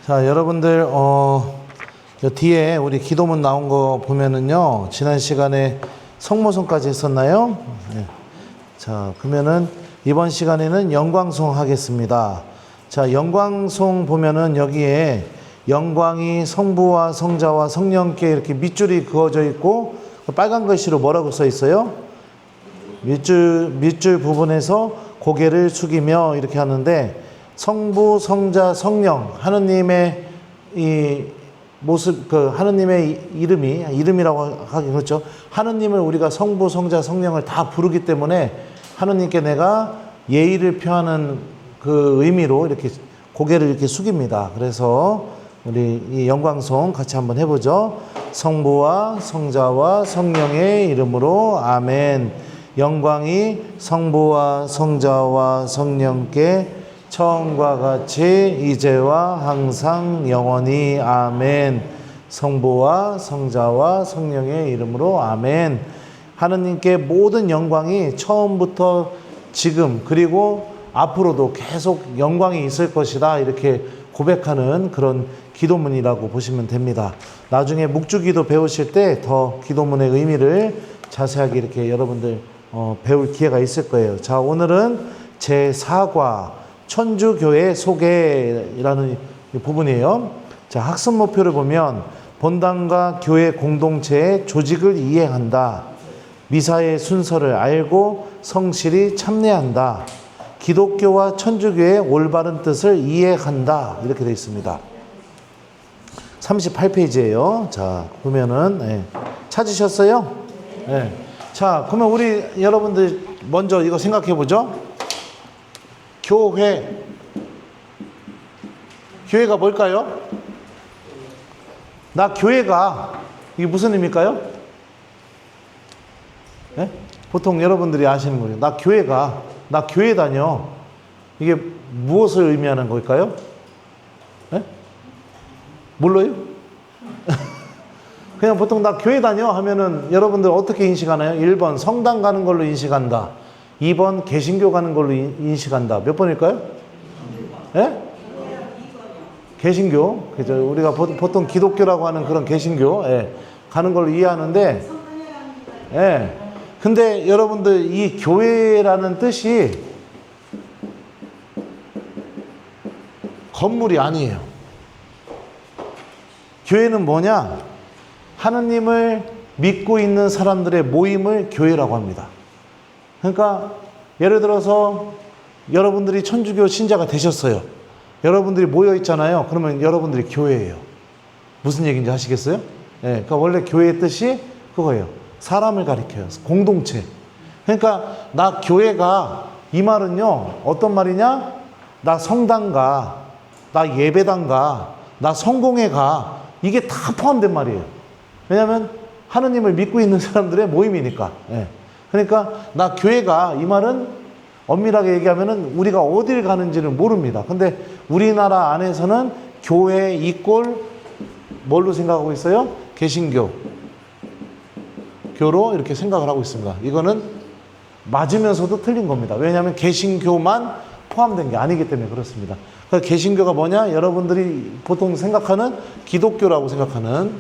자, 여러분들, 요 뒤에 우리 기도문 나온 거 보면은요, 지난 시간에 성모송까지 했었나요? 네. 자, 그러면은 이번 시간에는 영광송 하겠습니다. 자, 영광송 보면은 여기에 영광이 성부와 성자와 성령께 이렇게 밑줄이 그어져 있고, 빨간 글씨로 뭐라고 써 있어요? 밑줄 부분에서 고개를 숙이며 이렇게 하는데, 성부, 성자, 성령, 하느님의 이 모습, 하느님의 이름이라고 하기 그렇죠. 하느님을 우리가 성부, 성자, 성령을 다 부르기 때문에 하느님께 내가 예의를 표하는 그 의미로 이렇게 고개를 이렇게 숙입니다. 그래서 우리 이 영광송 같이 한번 해보죠. 성부와 성자와 성령의 이름으로 아멘. 영광이 성부와 성자와 성령께 처음과 같이 이제와 항상 영원히 아멘. 성부와 성자와 성령의 이름으로 아멘. 하느님께 모든 영광이 처음부터 지금 그리고 앞으로도 계속 영광이 있을 것이다, 이렇게 고백하는 그런 기도문이라고 보시면 됩니다. 나중에 묵주기도 배우실 때 더 기도문의 의미를 자세하게 이렇게 여러분들 배울 기회가 있을 거예요. 자, 오늘은 제4과 천주교회 소개라는 부분이에요. 자, 학습 목표를 보면 본당과 교회 공동체의 조직을 이해한다. 미사의 순서를 알고 성실히 참여한다. 기독교와 천주교의 올바른 뜻을 이해한다. 이렇게 되어 있습니다. 38페이지예요. 자, 보면은 찾으셨어요? 네. 자, 그러면 우리 여러분들 먼저 이거 생각해 보죠. 교회가 뭘까요? 나 교회가, 이게 무슨 의미일까요? 네? 보통 여러분들이 아시는 거예요. 나 교회 다녀. 이게 무엇을 의미하는 걸까요? 네? 몰라요? 그냥 보통 나 교회 다녀 하면은 여러분들 어떻게 인식하나요? 1번 성당 가는 걸로 인식한다. 2번 개신교 가는 걸로 인식한다. 몇 번일까요? 예? 개신교. 그죠? 우리가 보통 기독교라고 하는 그런 개신교, 가는 걸로 이해하는데, 근데 여러분들 이 교회라는 뜻이 건물이 아니에요. 교회는 뭐냐? 하느님을 믿고 있는 사람들의 모임을 교회라고 합니다. 그러니까 예를 들어서 여러분들이 천주교 신자가 되셨어요. 여러분들이 모여 있잖아요. 그러면 여러분들이 교회예요. 무슨 얘기인지 아시겠어요? 그러니까 원래 교회의 뜻이 그거예요. 사람을 가리켜요. 공동체. 그러니까 나 교회가, 이 말은요, 어떤 말이냐? 나 성당 가, 나 예배당 가, 나 성공회 가, 이게 다 포함된 말이에요. 왜냐하면 하느님을 믿고 있는 사람들의 모임이니까. 그러니까 나 교회가, 이 말은 엄밀하게 얘기하면은 우리가 어딜 가는지는 모릅니다. 근데 우리나라 안에서는 교회 이꼴 뭘로 생각하고 있어요? 개신교 교로 이렇게 생각을 하고 있습니다. 이거는 맞으면서도 틀린 겁니다. 왜냐하면 개신교만 포함된 게 아니기 때문에 그렇습니다. 그러니까 개신교가 뭐냐? 여러분들이 보통 생각하는 기독교라고 생각하는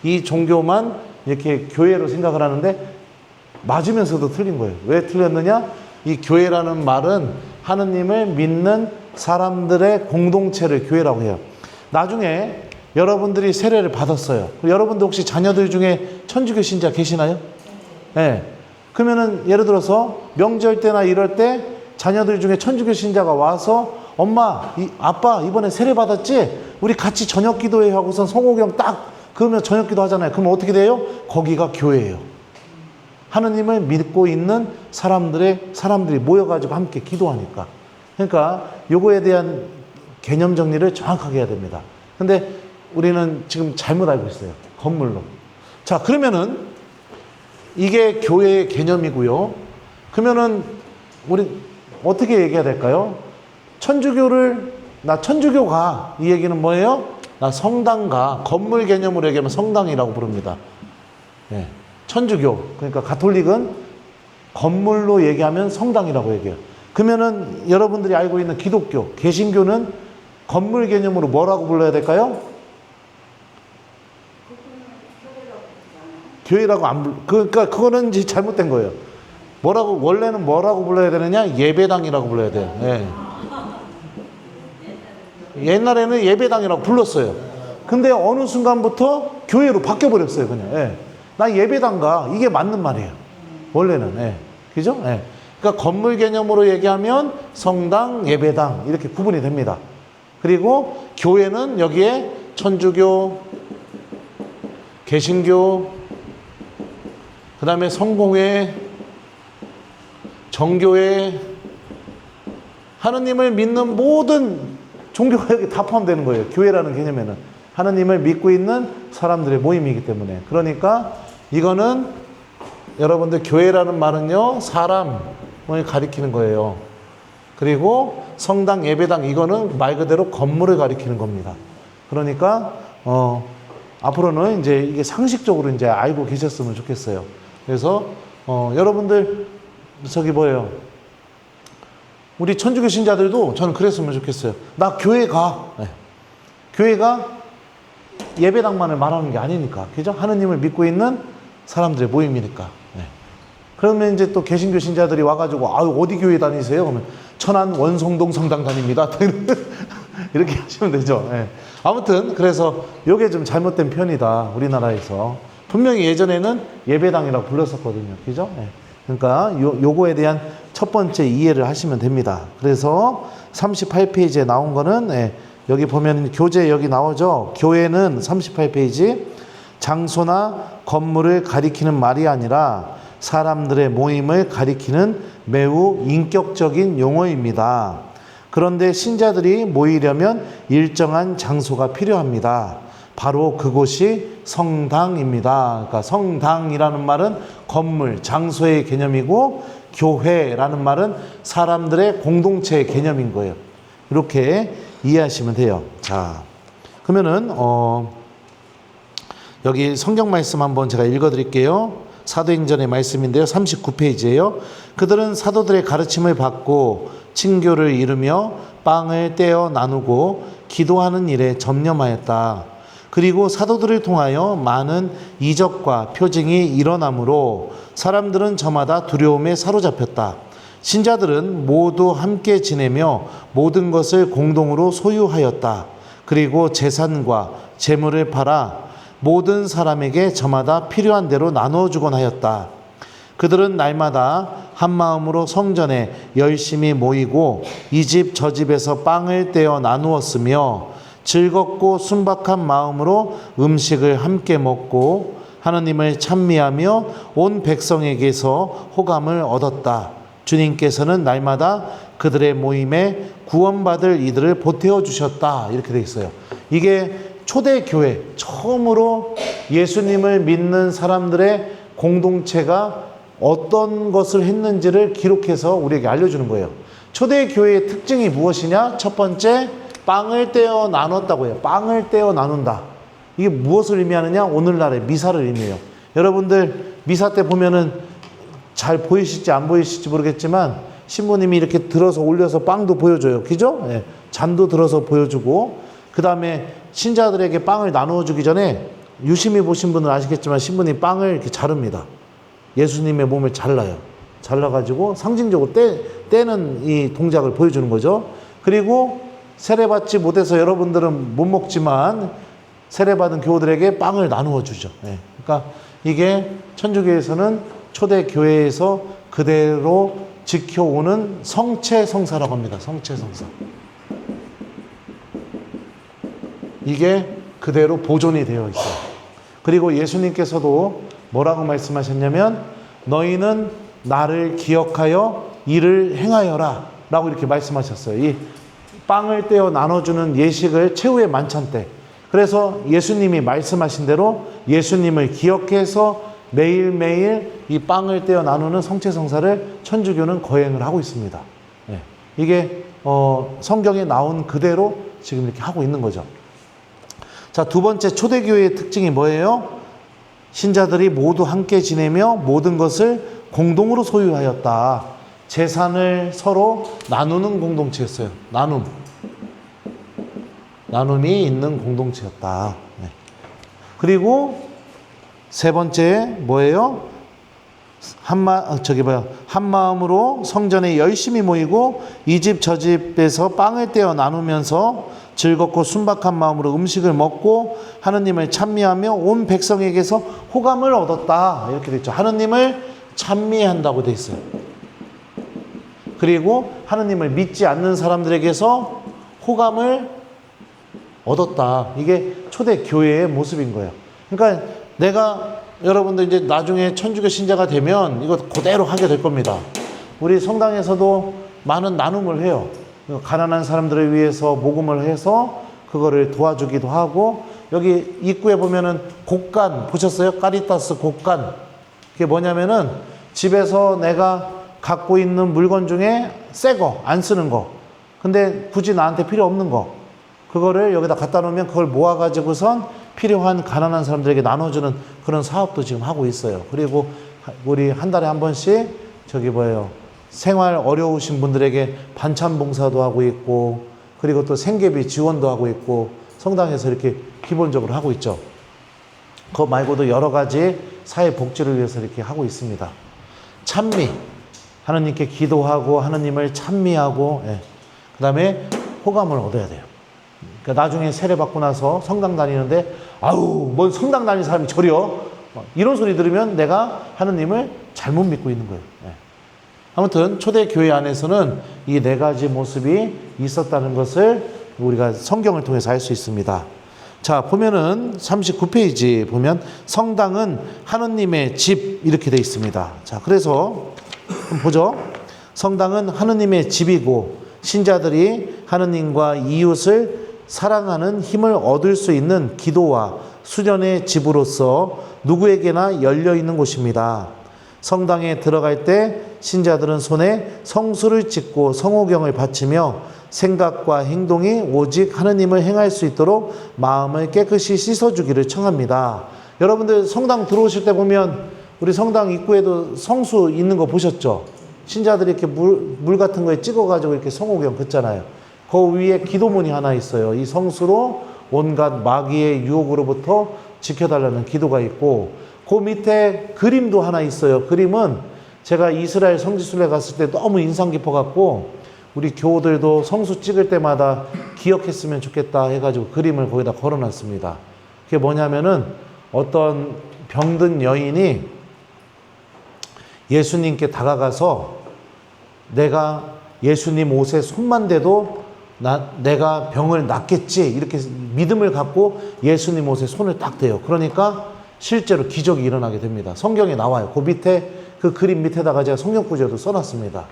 이 종교만 이렇게 교회로 생각을 하는데 맞으면서도 틀린 거예요. 왜 틀렸느냐? 이 교회라는 말은 하느님을 믿는 사람들의 공동체를 교회라고 해요. 나중에 여러분들이 세례를 받았어요. 여러분들 혹시 자녀들 중에 천주교 신자 계시나요? 네. 그러면은 예를 들어서 명절 때나 이럴 때 자녀들 중에 천주교 신자가 와서 엄마, 아빠 이번에 세례 받았지? 우리 같이 저녁 기도회 하고선 성호경 딱 그러면 저녁 기도 하잖아요. 그러면 어떻게 돼요? 거기가 교회예요. 하느님을 믿고 있는 사람들이 모여가지고 함께 기도하니까. 그러니까 요거에 대한 개념 정리를 정확하게 해야 됩니다. 근데 우리는 지금 잘못 알고 있어요. 건물로. 자, 그러면은 이게 교회의 개념이고요. 그러면은 우리 어떻게 얘기해야 될까요? 나 천주교 가. 이 얘기는 뭐예요? 나 성당 가. 건물 개념으로 얘기하면 성당이라고 부릅니다. 천주교, 그러니까 가톨릭은 건물로 얘기하면 성당이라고 얘기해요. 그러면은 여러분들이 알고 있는 기독교, 개신교는 건물 개념으로 뭐라고 불러야 될까요? 교회라고 안 그러니까 그거는 이제 잘못된 거예요. 원래는 뭐라고 불러야 되느냐? 예배당이라고 불러야 돼요. 예. 옛날에는 예배당이라고 불렀어요. 근데 어느 순간부터 교회로 바뀌어버렸어요, 그냥. 예. 나 예배당 가. 이게 맞는 말이에요. 원래는. 예. 그죠? 예. 그러니까 건물 개념으로 얘기하면 성당, 예배당 이렇게 구분이 됩니다. 그리고 교회는 여기에 천주교, 개신교, 그 다음에 성공회, 정교회, 하느님을 믿는 모든 종교가 여기 다 포함되는 거예요. 교회라는 개념에는. 하느님을 믿고 있는 사람들의 모임이기 때문에. 그러니까 이거는 여러분들 교회라는 말은요, 사람을 가리키는 거예요. 그리고 성당, 예배당 이거는 말 그대로 건물을 가리키는 겁니다. 그러니까 앞으로는 이제 이게 상식적으로 이제 알고 계셨으면 좋겠어요. 그래서 여러분들 저기 뭐예요? 우리 천주교 신자들도 저는 그랬으면 좋겠어요. 나 교회 가. 네. 교회가 예배당만을 말하는 게 아니니까. 그죠? 하느님을 믿고 있는 사람들의 모임이니까. 네. 그러면 이제 또 개신교 신자들이 와가지고 아유 어디 교회 다니세요? 그러면 천안 원성동 성당 다닙니다. 이렇게 하시면 되죠. 네. 아무튼 그래서 이게 좀 잘못된 편이다. 우리나라에서. 분명히 예전에는 예배당이라고 불렀었거든요. 그죠? 네. 그러니까 요거에 대한 첫 번째 이해를 하시면 됩니다. 그래서 38페이지에 나온 거는 여기 보면 교재 여기 나오죠. 교회는 38페이지 장소나 건물을 가리키는 말이 아니라 사람들의 모임을 가리키는 매우 인격적인 용어입니다. 그런데 신자들이 모이려면 일정한 장소가 필요합니다. 바로 그곳이 성당입니다. 그러니까 성당이라는 말은 건물, 장소의 개념이고 교회라는 말은 사람들의 공동체의 개념인 거예요. 이렇게 이해하시면 돼요. 자, 그러면은 여기 성경 말씀 한번 제가 읽어드릴게요. 사도행전의 말씀인데요. 39페이지예요. 그들은 사도들의 가르침을 받고 친교를 이루며 빵을 떼어 나누고 기도하는 일에 전념하였다. 그리고 사도들을 통하여 많은 이적과 표징이 일어나므로 사람들은 저마다 두려움에 사로잡혔다. 신자들은 모두 함께 지내며 모든 것을 공동으로 소유하였다. 그리고 재산과 재물을 팔아 모든 사람에게 저마다 필요한 대로 나누어 주곤 하였다. 그들은 날마다 한 마음으로 성전에 열심히 모이고 이 집 저 집에서 빵을 떼어 나누었으며 즐겁고 순박한 마음으로 음식을 함께 먹고 하느님을 찬미하며 온 백성에게서 호감을 얻었다. 주님께서는 날마다 그들의 모임에 구원받을 이들을 보태어 주셨다. 이렇게 되어 있어요. 이게 초대교회, 처음으로 예수님을 믿는 사람들의 공동체가 어떤 것을 했는지를 기록해서 우리에게 알려주는 거예요. 초대교회의 특징이 무엇이냐? 첫 번째, 빵을 떼어 나눴다고 해요. 빵을 떼어 나눈다. 이게 무엇을 의미하느냐? 오늘날의 미사를 의미해요. 여러분들 미사 때 보면은 잘 보이실지 안 보이실지 모르겠지만 신부님이 이렇게 들어서 올려서 빵도 보여줘요. 그죠? 네. 잔도 들어서 보여주고 그 다음에 신자들에게 빵을 나누어 주기 전에 유심히 보신 분은 아시겠지만 신부님 빵을 이렇게 자릅니다. 예수님의 몸을 잘라요. 잘라가지고 상징적으로 떼는 이 동작을 보여주는 거죠. 그리고 세례받지 못해서 여러분들은 못 먹지만 세례받은 교우들에게 빵을 나누어 주죠. 네. 그러니까 이게 천주교에서는 초대교회에서 그대로 지켜오는 성체성사라고 합니다. 성체성사. 이게 그대로 보존이 되어 있어요. 그리고 예수님께서도 뭐라고 말씀하셨냐면 너희는 나를 기억하여 이를 행하여라 라고 이렇게 말씀하셨어요. 이 빵을 떼어 나눠주는 예식을 최후의 만찬 때. 그래서 예수님이 말씀하신 대로 예수님을 기억해서 매일매일 이 빵을 떼어 나누는 성체성사를 천주교는 거행을 하고 있습니다. 네. 이게 성경에 나온 그대로 지금 이렇게 하고 있는 거죠. 자, 두 번째 초대교회의 특징이 뭐예요? 신자들이 모두 함께 지내며 모든 것을 공동으로 소유하였다. 재산을 서로 나누는 공동체였어요. 나눔. 나눔이 있는 공동체였다. 네. 그리고 세 번째 뭐예요? 한 마음으로 성전에 열심히 모이고 이 집 저 집에서 빵을 떼어 나누면서 즐겁고 순박한 마음으로 음식을 먹고 하느님을 찬미하며 온 백성에게서 호감을 얻었다. 이렇게 돼 있죠. 하느님을 찬미한다고 돼 있어요. 그리고 하느님을 믿지 않는 사람들에게서 호감을 얻었다. 이게 초대 교회의 모습인 거예요. 그러니까 내가 여러분들 이제 나중에 천주교 신자가 되면 이거 그대로 하게 될 겁니다. 우리 성당에서도 많은 나눔을 해요. 가난한 사람들을 위해서 모금을 해서 그거를 도와주기도 하고, 여기 입구에 보면은 곡간 보셨어요? 까리타스 곡간. 그게 뭐냐면은 집에서 내가 갖고 있는 물건 중에 새 거, 안 쓰는 거, 근데 굳이 나한테 필요 없는 거, 그거를 여기다 갖다 놓으면 그걸 모아가지고선 필요한 가난한 사람들에게 나눠주는 그런 사업도 지금 하고 있어요. 그리고 우리 한 달에 한 번씩 생활 어려우신 분들에게 반찬 봉사도 하고 있고, 그리고 또 생계비 지원도 하고 있고, 성당에서 이렇게 기본적으로 하고 있죠. 그거 말고도 여러 가지 사회 복지를 위해서 이렇게 하고 있습니다. 찬미, 하느님께 기도하고 하느님을 찬미하고, 그 다음에 호감을 얻어야 돼요. 그러니까 나중에 세례받고 나서 성당 다니는데 아우 뭐 성당 다니는 사람이 저려, 이런 소리 들으면 내가 하느님을 잘못 믿고 있는 거예요. 아무튼 초대교회 안에서는 이 네 가지 모습이 있었다는 것을 우리가 성경을 통해서 알 수 있습니다. 자, 보면은 39페이지 보면 성당은 하느님의 집 이렇게 되어 있습니다. 자, 그래서 한번 보죠. 성당은 하느님의 집이고 신자들이 하느님과 이웃을 사랑하는 힘을 얻을 수 있는 기도와 수련의 집으로서 누구에게나 열려 있는 곳입니다. 성당에 들어갈 때 신자들은 손에 성수를 찍고 성호경을 바치며 생각과 행동이 오직 하느님을 행할 수 있도록 마음을 깨끗이 씻어주기를 청합니다. 여러분들 성당 들어오실 때 보면 우리 성당 입구에도 성수 있는 거 보셨죠? 신자들이 이렇게 물 같은 거에 찍어가지고 이렇게 성호경 긋잖아요. 그 위에 기도문이 하나 있어요. 이 성수로 온갖 마귀의 유혹으로부터 지켜달라는 기도가 있고, 그 밑에 그림도 하나 있어요. 그림은 제가 이스라엘 성지순례 갔을 때 너무 인상 깊어갖고 우리 교우들도 성수 찍을 때마다 기억했으면 좋겠다 해가지고 그림을 거기다 걸어놨습니다. 그게 뭐냐면은 어떤 병든 여인이 예수님께 다가가서 내가 예수님 옷에 손만 대도 내가 병을 낫겠지, 이렇게 믿음을 갖고 예수님 옷에 손을 딱 대요. 그러니까 실제로 기적이 일어나게 됩니다. 성경에 나와요. 그 밑에, 그 그림 밑에다가 제가 성경 구절도 써놨습니다.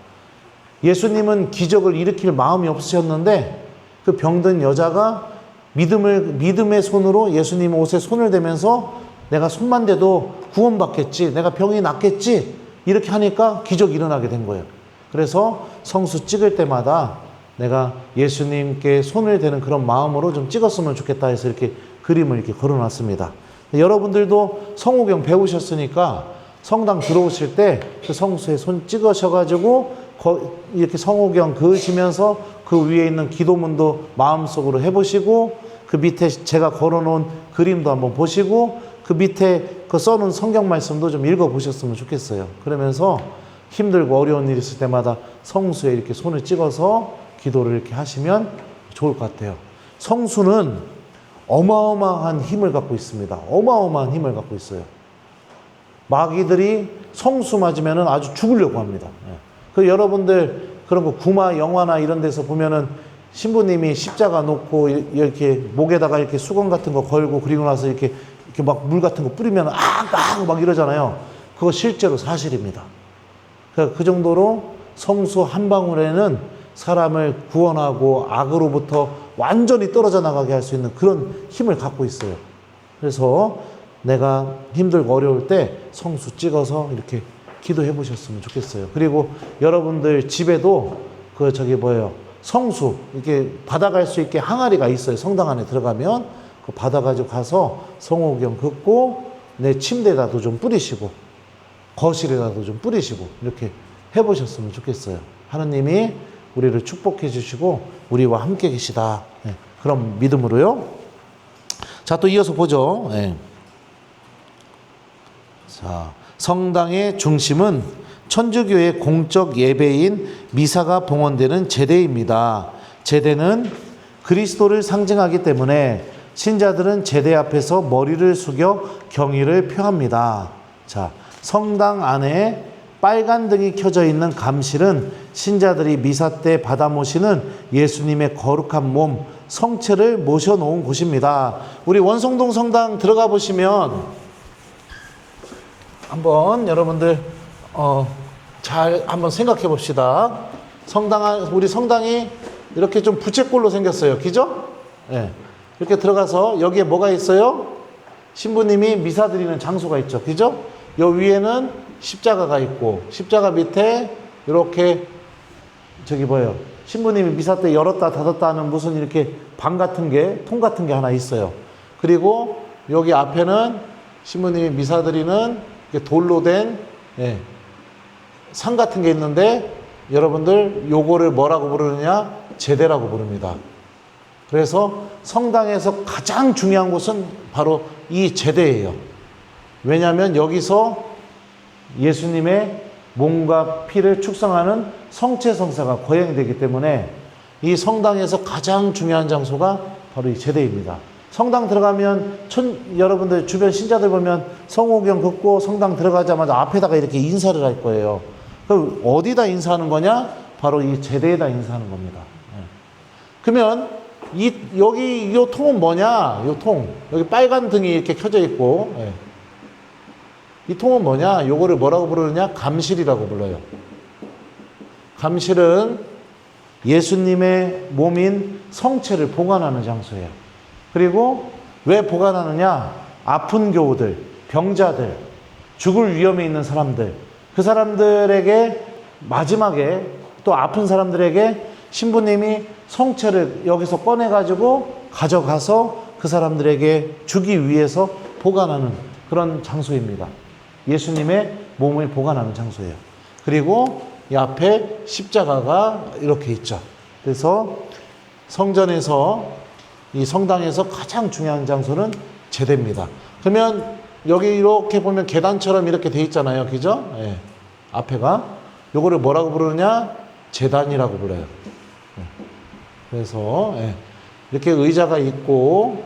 예수님은 기적을 일으킬 마음이 없으셨는데 그 병든 여자가 믿음의 손으로 예수님 옷에 손을 대면서 내가 손만 대도 구원받겠지, 내가 병이 낫겠지, 이렇게 하니까 기적이 일어나게 된 거예요. 그래서 성수 찍을 때마다 내가 예수님께 손을 대는 그런 마음으로 좀 찍었으면 좋겠다 해서 이렇게 그림을 이렇게 걸어놨습니다. 여러분들도 성호경 배우셨으니까 성당 들어오실 때 그 성수에 손 찍으셔가지고 이렇게 성호경 그으시면서 그 위에 있는 기도문도 마음속으로 해보시고, 그 밑에 제가 걸어놓은 그림도 한번 보시고, 그 밑에 그 써놓은 성경 말씀도 좀 읽어보셨으면 좋겠어요. 그러면서 힘들고 어려운 일 있을 때마다 성수에 이렇게 손을 찍어서 기도를 이렇게 하시면 좋을 것 같아요. 성수는 어마어마한 힘을 갖고 있습니다. 어마어마한 힘을 갖고 있어요. 마귀들이 성수 맞으면 아주 죽으려고 합니다. 그 여러분들 그런 거 구마 영화나 이런 데서 보면은 신부님이 십자가 놓고 이렇게 목에다가 이렇게 수건 같은 거 걸고 그리고 나서 이렇게 막 물 같은 거 뿌리면 막 이러잖아요. 그거 실제로 사실입니다. 그 정도로 성수 한 방울에는 사람을 구원하고 악으로부터 완전히 떨어져 나가게 할 수 있는 그런 힘을 갖고 있어요. 그래서 내가 힘들고 어려울 때 성수 찍어서 이렇게 기도해 보셨으면 좋겠어요. 그리고 여러분들 집에도 성수 이렇게 받아갈 수 있게 항아리가 있어요. 성당 안에 들어가면 그 받아가지고 가서 성호경 긋고 내 침대에다도 좀 뿌리시고 거실에다도 좀 뿌리시고 이렇게 해보셨으면 좋겠어요. 하느님이 우리를 축복해 주시고 우리와 함께 계시다. 그런 믿음으로요. 자, 또 이어서 보죠. 예. 자, 성당의 중심은 천주교의 공적 예배인 미사가 봉헌되는 제대입니다. 제대는 그리스도를 상징하기 때문에 신자들은 제대 앞에서 머리를 숙여 경의를 표합니다. 자, 성당 안에 빨간 등이 켜져 있는 감실은 신자들이 미사 때 받아 모시는 예수님의 거룩한 몸, 성체를 모셔놓은 곳입니다. 우리 원성동 성당 들어가 보시면 한번 여러분들 잘 한번 생각해 봅시다. 우리 성당이 이렇게 좀 부채꼴로 생겼어요. 그죠? 네. 이렇게 들어가서 여기에 뭐가 있어요? 신부님이 미사 드리는 장소가 있죠. 그죠? 요 위에는 십자가가 있고 십자가 밑에 이렇게 저기 뭐예요? 신부님이 미사 때 열었다 닫았다 하는 무슨 이렇게 방 같은 게, 통 같은 게 하나 있어요. 그리고 여기 앞에는 신부님이 미사 드리는 돌로 된 상 같은 게 있는데 여러분들 요거를 뭐라고 부르느냐? 제대라고 부릅니다. 그래서 성당에서 가장 중요한 곳은 바로 이 제대예요. 왜냐하면 여기서 예수님의 몸과 피를 축성하는 성체성사가 거행되기 때문에 이 성당에서 가장 중요한 장소가 바로 이 제대입니다. 성당 들어가면 여러분들 주변 신자들 보면 성호경 긋고 성당 들어가자마자 앞에다가 이렇게 인사를 할 거예요. 그럼 어디다 인사하는 거냐? 바로 이 제대에다 인사하는 겁니다. 그러면 여기 이 통은 뭐냐? 이 통. 여기 빨간 등이 이렇게 켜져 있고 이 통은 뭐냐? 요거를 뭐라고 부르느냐? 감실이라고 불러요. 감실은 예수님의 몸인 성체를 보관하는 장소예요. 그리고 왜 보관하느냐? 아픈 교우들, 병자들, 죽을 위험에 있는 사람들, 그 사람들에게 마지막에 또 아픈 사람들에게 신부님이 성체를 여기서 꺼내가지고 가져가서 그 사람들에게 주기 위해서 보관하는 그런 장소입니다. 예수님의 몸을 보관하는 장소예요. 그리고 이 앞에 십자가가 이렇게 있죠. 그래서 성전에서 이 성당에서 가장 중요한 장소는 제대입니다. 그러면 여기 이렇게 보면 계단처럼 이렇게 돼 있잖아요. 그죠? 앞에가 요거를 뭐라고 부르느냐? 제단이라고 불러요. 그래서 이렇게 의자가 있고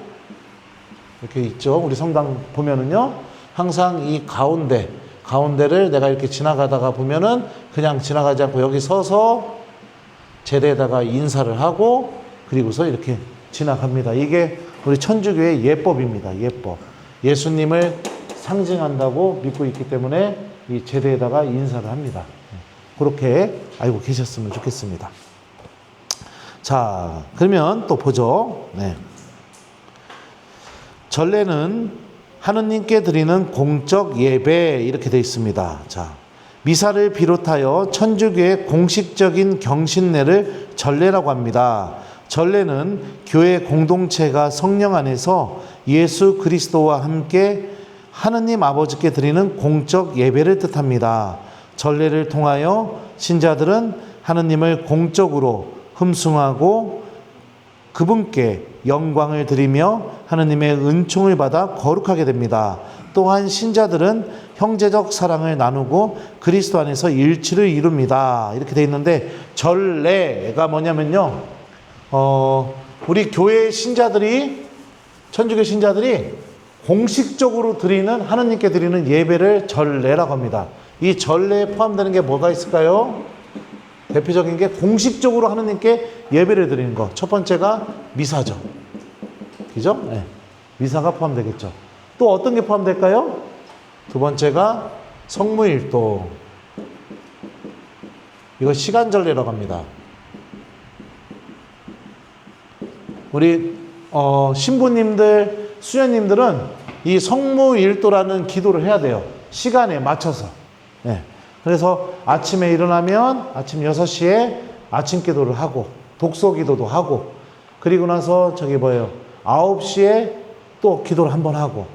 이렇게 있죠. 우리 성당 보면은요. 항상 이 가운데를 내가 이렇게 지나가다가 보면은 그냥 지나가지 않고 여기 서서 제대에다가 인사를 하고 그리고서 이렇게 지나갑니다. 이게 우리 천주교의 예법입니다. 예법. 예수님을 상징한다고 믿고 있기 때문에 이 제대에다가 인사를 합니다. 그렇게 알고 계셨으면 좋겠습니다. 자, 그러면 또 보죠. 전례는 하느님께 드리는 공적 예배 이렇게 되어 있습니다. 자, 미사를 비롯하여 천주교의 공식적인 경신례를 전례라고 합니다. 전례는 교회 공동체가 성령 안에서 예수 그리스도와 함께 하느님 아버지께 드리는 공적 예배를 뜻합니다. 전례를 통하여 신자들은 하느님을 공적으로 흠숭하고 그분께 영광을 드리며 하느님의 은총을 받아 거룩하게 됩니다. 또한 신자들은 형제적 사랑을 나누고 그리스도 안에서 일치를 이룹니다. 이렇게 되어 있는데 전례가 뭐냐면요. 우리 교회 신자들이 천주교 신자들이 공식적으로 드리는 하느님께 드리는 예배를 전례라고 합니다. 이 전례에 포함되는 게 뭐가 있을까요? 대표적인 게 공식적으로 하느님께 예배를 드리는 것. 첫 번째가 미사죠. 그죠? 미사가 포함되겠죠. 또 어떤 게 포함될까요? 두 번째가 성무일도. 이거 시간전례라고 합니다. 우리 신부님들, 수녀님들은 이 성무일도라는 기도를 해야 돼요. 시간에 맞춰서. 그래서 아침에 일어나면 아침 6시에 아침 기도를 하고 독서 기도도 하고 그리고 나서 9시에 또 기도를 한 번 하고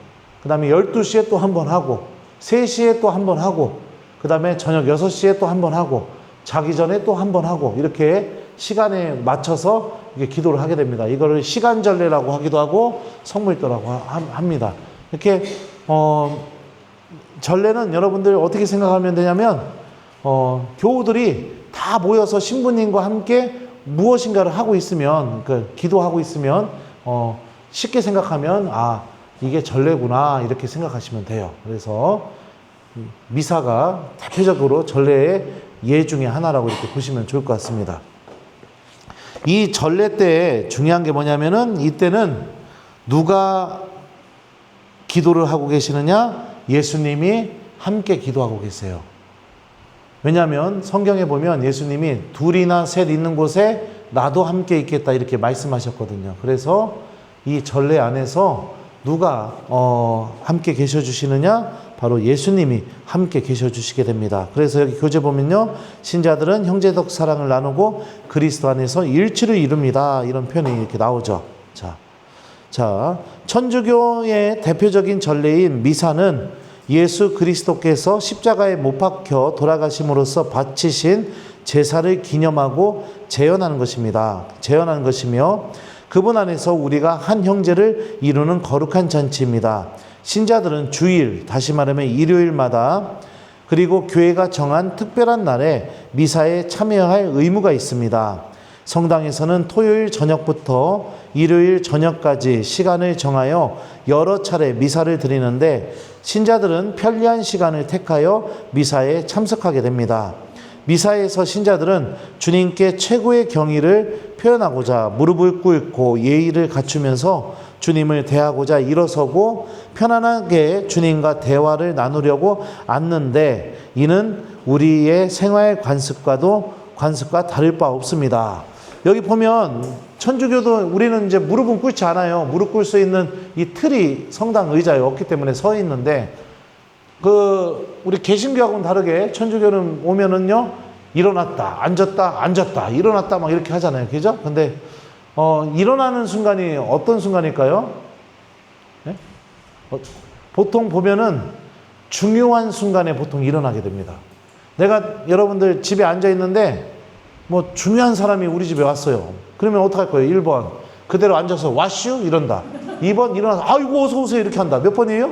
그 다음에 12시에 또 한 번 하고 3시에 또 한 번 하고 그 다음에 저녁 6시에 또 한 번 하고 자기 전에 또 한 번 하고 이렇게 시간에 맞춰서 이게 기도를 하게 됩니다. 이거를 시간전례라고 하기도 하고 성물도라고 합니다. 이렇게 전례는 여러분들 어떻게 생각하면 되냐면 교우들이 다 모여서 신부님과 함께 무엇인가를 하고 있으면 기도하고 있으면 쉽게 생각하면 이게 전례구나 이렇게 생각하시면 돼요. 그래서 미사가 대표적으로 전례의 예 중에 하나라고 이렇게 보시면 좋을 것 같습니다. 이 전례 때 중요한 게 뭐냐면은 이때는 누가 기도를 하고 계시느냐? 예수님이 함께 기도하고 계세요. 왜냐하면 성경에 보면 예수님이 둘이나 셋 있는 곳에 나도 함께 있겠다 이렇게 말씀하셨거든요. 그래서 이 전례 안에서 누가 함께 계셔 주시느냐? 바로 예수님이 함께 계셔 주시게 됩니다. 그래서 여기 교재 보면요. 신자들은 형제적 사랑을 나누고 그리스도 안에서 일치를 이룹니다. 이런 표현이 이렇게 나오죠. 자, 천주교의 대표적인 전례인 미사는 예수 그리스도께서 십자가에 못 박혀 돌아가심으로써 바치신 제사를 기념하고 재현하는 것입니다. 재현하는 것이며 그분 안에서 우리가 한 형제를 이루는 거룩한 잔치입니다. 신자들은 주일, 다시 말하면 일요일마다 그리고 교회가 정한 특별한 날에 미사에 참여할 의무가 있습니다. 성당에서는 토요일 저녁부터 일요일 저녁까지 시간을 정하여 여러 차례 미사를 드리는데 신자들은 편리한 시간을 택하여 미사에 참석하게 됩니다. 미사에서 신자들은 주님께 최고의 경의를 표현하고자 무릎을 꿇고 예의를 갖추면서 주님을 대하고자 일어서고 편안하게 주님과 대화를 나누려고 앉는데 이는 우리의 생활 관습과 다를 바 없습니다. 여기 보면 천주교도 우리는 이제 무릎은 꿇지 않아요. 무릎 꿇을 수 있는 이 틀이 성당 의자에 없기 때문에 서 있는데 우리 개신교하고는 다르게 천주교는 오면은요 일어났다 앉았다 일어났다 막 이렇게 하잖아요. 그죠? 근데 일어나는 순간이 어떤 순간일까요? 네? 보통 보면은 중요한 순간에 보통 일어나게 됩니다. 내가 여러분들 집에 앉아 있는데 뭐 중요한 사람이 우리 집에 왔어요. 그러면 어떡할 거예요? 1번 그대로 앉아서 와슈 이런다. 2번 일어나서 아이고 어서 오세요 이렇게 한다. 몇 번이에요?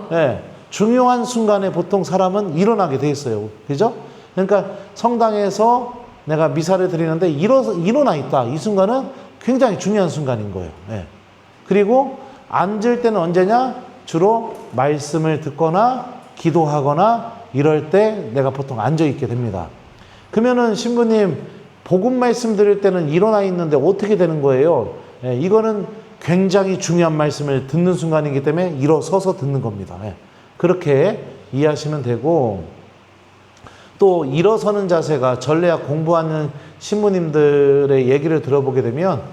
네. 중요한 순간에 보통 사람은 일어나게 돼 있어요. 그죠? 그러니까 성당에서 내가 미사를 드리는데 일어나 있다. 이 순간은 굉장히 중요한 순간인 거예요. 네. 그리고 앉을 때는 언제냐? 주로 말씀을 듣거나 기도하거나 이럴 때 내가 보통 앉아 있게 됩니다. 그러면은 신부님 복음 말씀 드릴 때는 일어나 있는데 어떻게 되는 거예요? 네. 이거는 굉장히 중요한 말씀을 듣는 순간이기 때문에 일어서서 듣는 겁니다. 네. 그렇게 이해하시면 되고 또 일어서는 자세가 전례학 공부하는 신부님들의 얘기를 들어보게 되면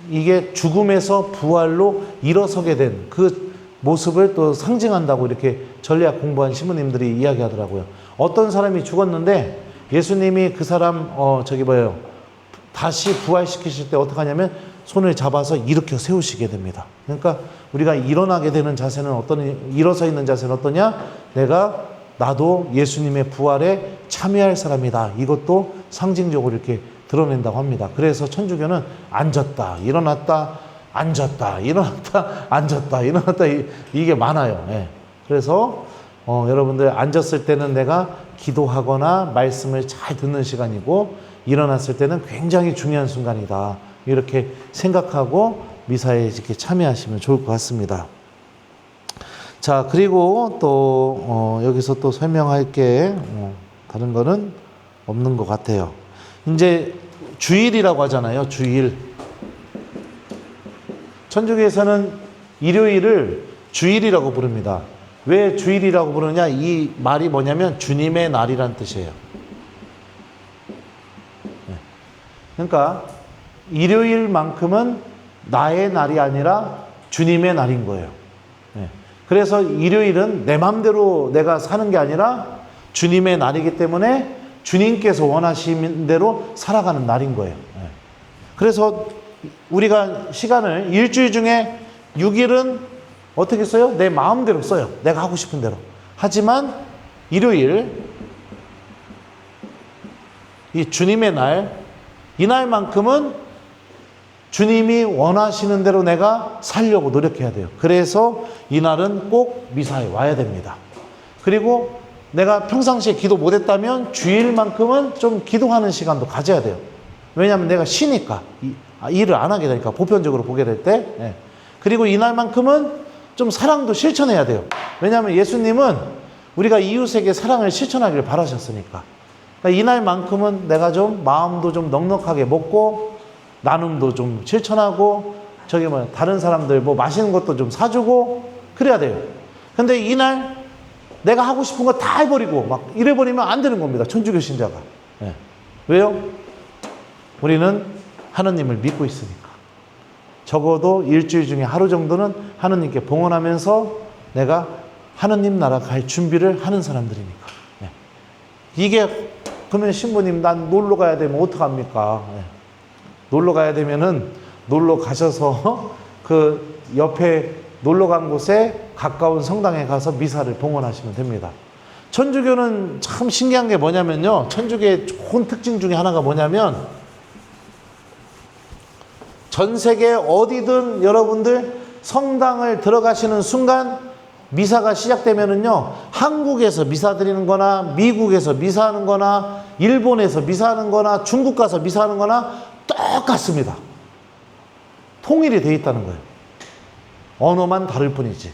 이게 죽음에서 부활로 일어서게 된 그 모습을 또 상징한다고 이렇게 전례학 공부한 신부님들이 이야기하더라고요. 어떤 사람이 죽었는데 예수님이 그 사람 다시 부활시키실 때 어떻게 하냐면 손을 잡아서 일으켜 세우시게 됩니다. 그러니까 우리가 일어나게 되는 자세는 일어서 있는 자세는 어떠냐? 나도 예수님의 부활에 참여할 사람이다. 이것도 상징적으로 이렇게 드러낸다고 합니다. 그래서 천주교는 앉았다, 일어났다, 앉았다, 일어났다, 앉았다, 일어났다 이게 많아요. 예. 그래서 여러분들 앉았을 때는 내가 기도하거나 말씀을 잘 듣는 시간이고 일어났을 때는 굉장히 중요한 순간이다. 이렇게 생각하고 미사에 이렇게 참여하시면 좋을 것 같습니다. 자, 그리고 또 여기서 또 설명할 게 다른 거는 없는 것 같아요. 이제 주일이라고 하잖아요. 주일. 천주교에서는 일요일을 주일이라고 부릅니다. 왜 주일이라고 부르느냐? 이 말이 뭐냐면 주님의 날이란 뜻이에요. 그러니까 일요일만큼은 나의 날이 아니라 주님의 날인 거예요. 그래서 일요일은 내 마음대로 내가 사는 게 아니라 주님의 날이기 때문에 주님께서 원하시는 대로 살아가는 날인 거예요. 그래서 우리가 시간을 일주일 중에 6일은 어떻게 써요? 내 마음대로 써요. 내가 하고 싶은 대로. 하지만 일요일, 이 주님의 날, 이날만큼은 주님이 원하시는 대로 내가 살려고 노력해야 돼요. 그래서 이날은 꼭 미사에 와야 됩니다. 그리고 내가 평상시에 기도 못했다면 주일만큼은 좀 기도하는 시간도 가져야 돼요. 왜냐하면 내가 쉬니까, 일을 안 하게 되니까, 보편적으로 보게 될 때. 예. 그리고 이날만큼은 좀 사랑도 실천해야 돼요. 왜냐하면 예수님은 우리가 이웃에게 사랑을 실천하기를 바라셨으니까. 그러니까 이날만큼은 내가 좀 마음도 좀 넉넉하게 먹고 나눔도 좀 실천하고 다른 사람들 뭐 맛있는 것도 좀 사주고 그래야 돼요. 근데 이날 내가 하고 싶은 거 다 해버리고 막 이래버리면 안 되는 겁니다. 천주교 신자가. 예. 왜요? 우리는 하느님을 믿고 있으니까. 적어도 일주일 중에 하루 정도는 하느님께 봉헌하면서 내가 하느님 나라 갈 준비를 하는 사람들이니까. 예. 이게 그러면 신부님 난 놀러 가야 되면 어떡합니까? 예. 놀러 가야 되면은 놀러 가셔서 그 옆에 놀러 간 곳에 가까운 성당에 가서 미사를 봉헌하시면 됩니다. 천주교는 참 신기한 게 뭐냐면요. 천주교의 좋은 특징 중에 하나가 뭐냐면 전 세계 어디든 여러분들 성당을 들어가시는 순간 미사가 시작되면은요, 한국에서 미사 드리는 거나 미국에서 미사하는 거나 일본에서 미사하는 거나 중국 가서 미사하는 거나 똑같습니다. 통일이 돼 있다는 거예요. 언어만 다를 뿐이지.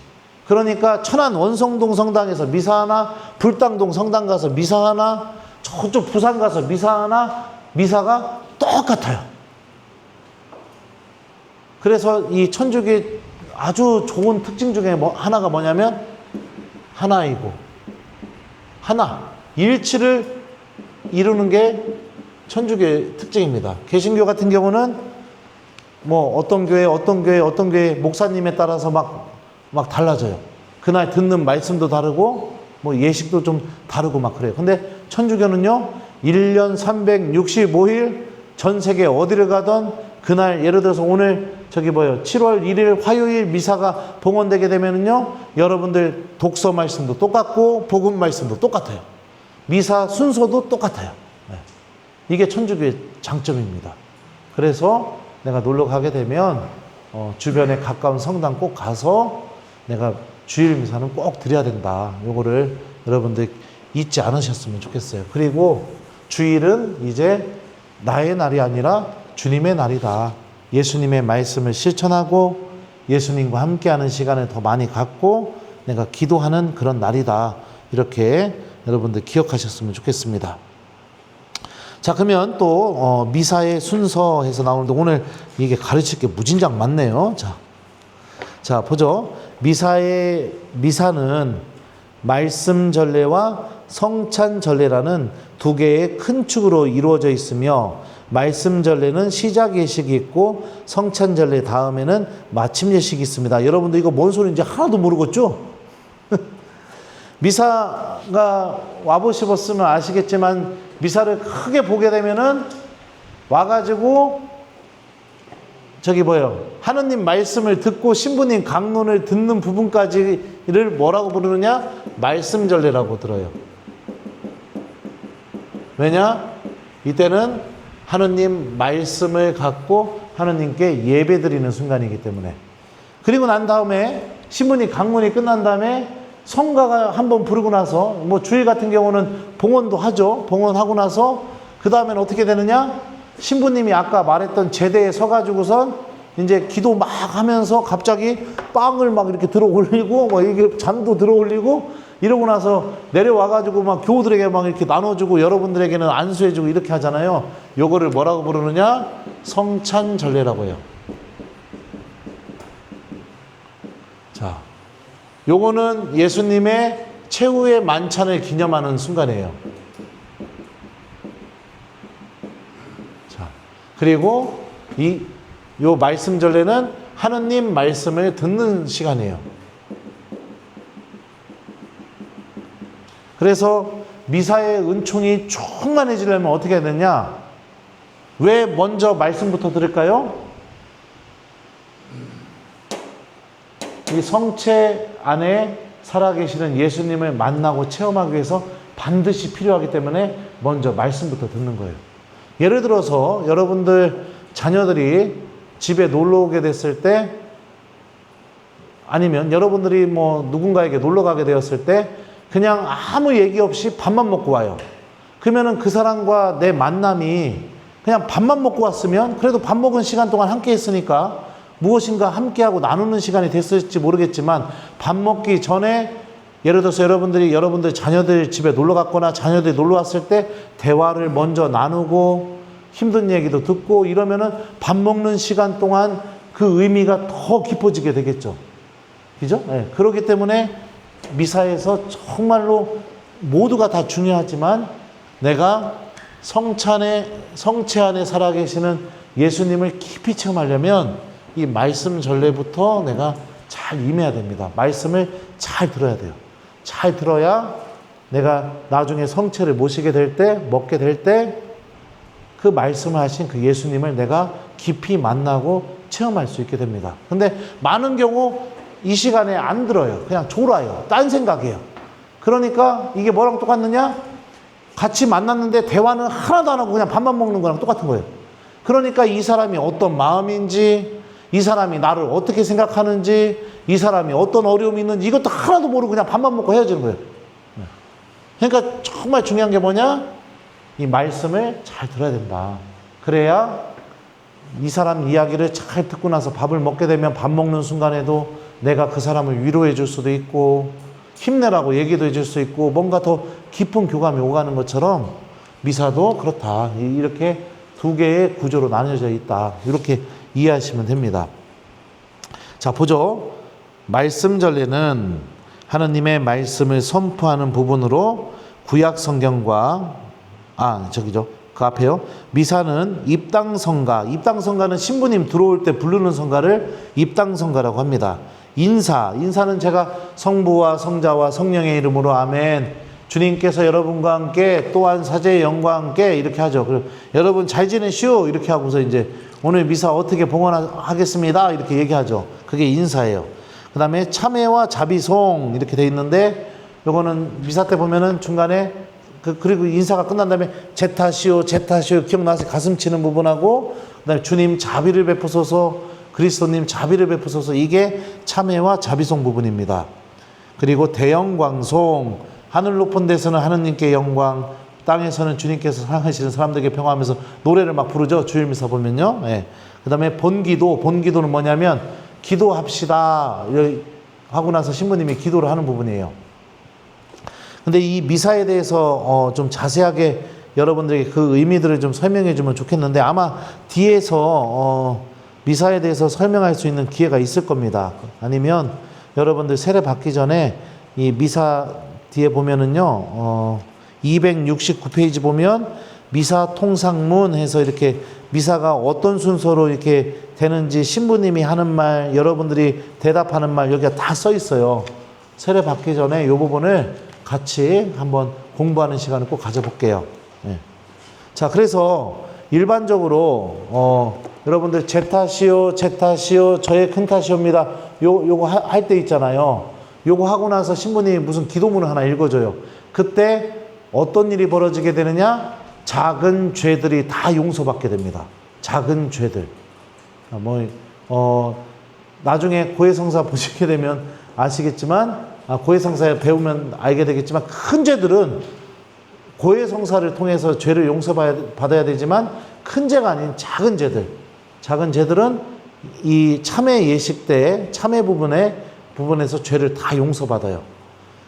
그러니까 천안 원성동 성당에서 미사하나 불당동 성당 가서 미사하나 저쪽 부산 가서 미사하나 미사가 똑같아요. 그래서 이 천주교의 아주 좋은 특징 중에 하나가 뭐냐면 하나이고 하나, 일치를 이루는 게 천주교의 특징입니다. 개신교 같은 경우는 뭐 어떤 교회 목사님에 따라서 막 달라져요. 그날 듣는 말씀도 다르고 뭐 예식도 좀 다르고 막 그래요. 근데 천주교는요 1년 365일 전 세계 어디를 가든 그날 예를 들어서 오늘 7월 1일 화요일 미사가 봉헌되게 되면은요 여러분들 독서 말씀도 똑같고 복음 말씀도 똑같아요. 미사 순서도 똑같아요. 네. 이게 천주교의 장점입니다. 그래서 내가 놀러 가게 되면 주변에 가까운 성당 꼭 가서 내가 주일 미사는 꼭 드려야 된다. 요거를 여러분들 잊지 않으셨으면 좋겠어요. 그리고 주일은 이제 나의 날이 아니라 주님의 날이다. 예수님의 말씀을 실천하고 예수님과 함께하는 시간을 더 많이 갖고 내가 기도하는 그런 날이다. 이렇게 여러분들 기억하셨으면 좋겠습니다. 자, 그러면 또 미사의 순서에서 나오는데 오늘 이게 가르칠 게 무진장 많네요. 자 보죠. 미사는 말씀 전례와 성찬 전례라는 두 개의 큰 축으로 이루어져 있으며 말씀 전례는 시작 예식이 있고 성찬 전례 다음에는 마침 예식이 있습니다. 여러분들 이거 뭔 소리인지 하나도 모르겠죠? 미사가 와보시면 아시겠지만 미사를 크게 보게 되면은 와가지고 하느님 말씀을 듣고 신부님 강론을 듣는 부분까지를 뭐라고 부르느냐? 말씀 전례라고 들어요. 왜냐? 이때는 하느님 말씀을 갖고 하느님께 예배 드리는 순간이기 때문에. 그리고 난 다음에 신부님 강론이 끝난 다음에 성가가 한번 부르고 나서 뭐 주일 같은 경우는 봉헌도 하죠. 봉헌하고 나서 그 다음에는 어떻게 되느냐? 신부님이 아까 말했던 제대에 서가지고선 이제 기도 막 하면서 갑자기 빵을 막 이렇게 들어 올리고 뭐 이게 잔도 들어 올리고 이러고 나서 내려와가지고 막 교우들에게 막 이렇게 나눠주고 여러분들에게는 안수해주고 이렇게 하잖아요. 요거를 뭐라고 부르느냐? 성찬 전례라고 해요. 자, 요거는 예수님의 최후의 만찬을 기념하는 순간이에요. 자, 그리고 요 말씀 전례는 하느님 말씀을 듣는 시간이에요. 그래서 미사의 은총이 충만해지려면 어떻게 해야 되냐? 왜 먼저 말씀부터 들을까요? 이 성체 안에 살아계시는 예수님을 만나고 체험하기 위해서 반드시 필요하기 때문에 먼저 말씀부터 듣는 거예요. 예를 들어서 여러분들 자녀들이 집에 놀러 오게 됐을 때, 아니면 여러분들이 뭐 누군가에게 놀러 가게 되었을 때 그냥 아무 얘기 없이 밥만 먹고 와요. 그러면은 그 사람과 내 만남이 그냥 밥만 먹고 왔으면 그래도 밥 먹은 시간 동안 함께 했으니까 무엇인가 함께하고 나누는 시간이 됐을지 모르겠지만, 밥 먹기 전에 예를 들어서 여러분들 자녀들 집에 놀러 갔거나 자녀들이 놀러 왔을 때 대화를 먼저 나누고 힘든 얘기도 듣고 이러면은 밥 먹는 시간 동안 그 의미가 더 깊어지게 되겠죠. 그죠? 네. 그렇기 때문에 미사에서 정말로 모두가 다 중요하지만 내가 성체 안에 살아계시는 예수님을 깊이 체험하려면 이 말씀 전례부터 내가 잘 임해야 됩니다. 말씀을 잘 들어야 돼요. 잘 들어야 내가 나중에 성체를 모시게 될 때, 먹게 될 때 그 말씀을 하신 그 예수님을 내가 깊이 만나고 체험할 수 있게 됩니다. 근데 많은 경우 이 시간에 안 들어요. 그냥 졸아요. 딴 생각이에요. 그러니까 이게 뭐랑 똑같느냐? 같이 만났는데 대화는 하나도 안 하고 그냥 밥만 먹는 거랑 똑같은 거예요. 그러니까 이 사람이 어떤 마음인지, 이 사람이 나를 어떻게 생각하는지, 이 사람이 어떤 어려움이 있는지 이것도 하나도 모르고 그냥 밥만 먹고 헤어지는 거예요. 그러니까 정말 중요한 게 뭐냐? 이 말씀을 잘 들어야 된다. 그래야 이 사람 이야기를 잘 듣고 나서 밥을 먹게 되면 밥 먹는 순간에도 내가 그 사람을 위로해 줄 수도 있고 힘내라고 얘기도 해줄 수 있고 뭔가 더 깊은 교감이 오가는 것처럼 미사도 그렇다. 이렇게 두 개의 구조로 나뉘어져 있다. 이렇게 이해하시면 됩니다. 자, 보죠. 말씀 전례는 하느님의 말씀을 선포하는 부분으로 구약 성경과 그 앞에요. 미사는 입당성가. 입당성가는 신부님 들어올 때 부르는 성가를 입당성가라고 합니다. 인사는 제가 성부와 성자와 성령의 이름으로 아멘. 주님께서 여러분과 함께 또한 사제의 영과 함께 이렇게 하죠. 그리고 여러분 잘 지내시오 이렇게 하고서 이제 오늘 미사 어떻게 봉헌하겠습니다 이렇게 얘기하죠. 그게 인사예요. 그 다음에 참회와 자비송 이렇게 돼 있는데, 요거는 미사 때 보면은 중간에 그리고 인사가 끝난 다음에 제타시오 기억나세요? 가슴 치는 부분하고, 그 다음에 주님 자비를 베푸소서, 그리스도님 자비를 베푸소서, 이게 참회와 자비송 부분입니다. 그리고 대영광송, 하늘 높은 데서는 하느님께 영광, 땅에서는 주님께서 사랑하시는 사람들에게 평화하면서 노래를 막 부르죠. 주일미사 보면요. 예. 그 다음에 본기도는 뭐냐면 기도합시다 하고 나서 신부님이 기도를 하는 부분이에요. 근데 이 미사에 대해서 좀 자세하게 여러분들에게 그 의미들을 좀 설명해 주면 좋겠는데, 아마 뒤에서 미사에 대해서 설명할 수 있는 기회가 있을 겁니다. 아니면 여러분들 세례 받기 전에 이 미사 뒤에 보면은요, 269페이지 보면 미사 통상문 해서 이렇게 미사가 어떤 순서로 이렇게 되는지 신부님이 하는 말, 여러분들이 대답하는 말 여기가 다 써 있어요. 세례 받기 전에 이 부분을 같이 한번 공부하는 시간을 꼭 가져볼게요. 네. 자, 그래서 일반적으로 여러분들 제 탓이요 저의 큰 탓이옵니다. 요거 할 때 있잖아요. 요거 하고 나서 신부님이 무슨 기도문을 하나 읽어줘요. 그때 어떤 일이 벌어지게 되느냐? 작은 죄들이 다 용서받게 됩니다. 작은 죄들. 나중에 고해성사 보시게 되면 아시겠지만, 고해성사에 배우면 알게 되겠지만, 큰 죄들은 고해성사를 통해서 죄를 용서받아야 되지만, 큰 죄가 아닌 작은 죄들은 이 참회 예식 때 참회 부분에서 죄를 다 용서받아요.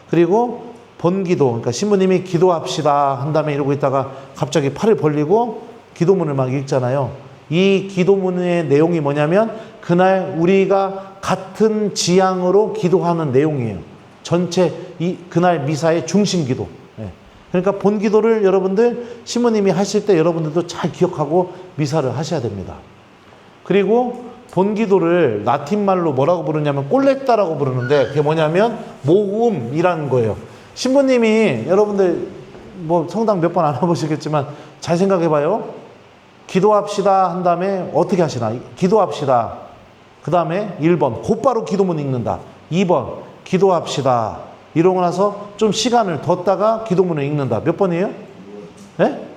그리고 본기도, 그러니까 신부님이 기도합시다 한 다음에 이러고 있다가 갑자기 팔을 벌리고 기도문을 막 읽잖아요. 이 기도문의 내용이 뭐냐면 그날 우리가 같은 지향으로 기도하는 내용이에요. 전체 그날 미사의 중심 기도. 그러니까 본기도를 여러분들 신부님이 하실 때 여러분들도 잘 기억하고 미사를 하셔야 됩니다. 그리고 본기도를 라틴말로 뭐라고 부르냐면 꼴렉다라고 부르는데, 그게 뭐냐면 모음이라는 거예요. 신부님이 여러분들 뭐 성당 몇 번 안 와보시겠지만 잘 생각해봐요. 기도합시다 한 다음에 어떻게 하시나? 기도합시다. 그 다음에 1번 곧바로 기도문 읽는다. 2번 기도합시다. 이러고 나서 좀 시간을 뒀다가 기도문을 읽는다. 몇 번이에요? 네?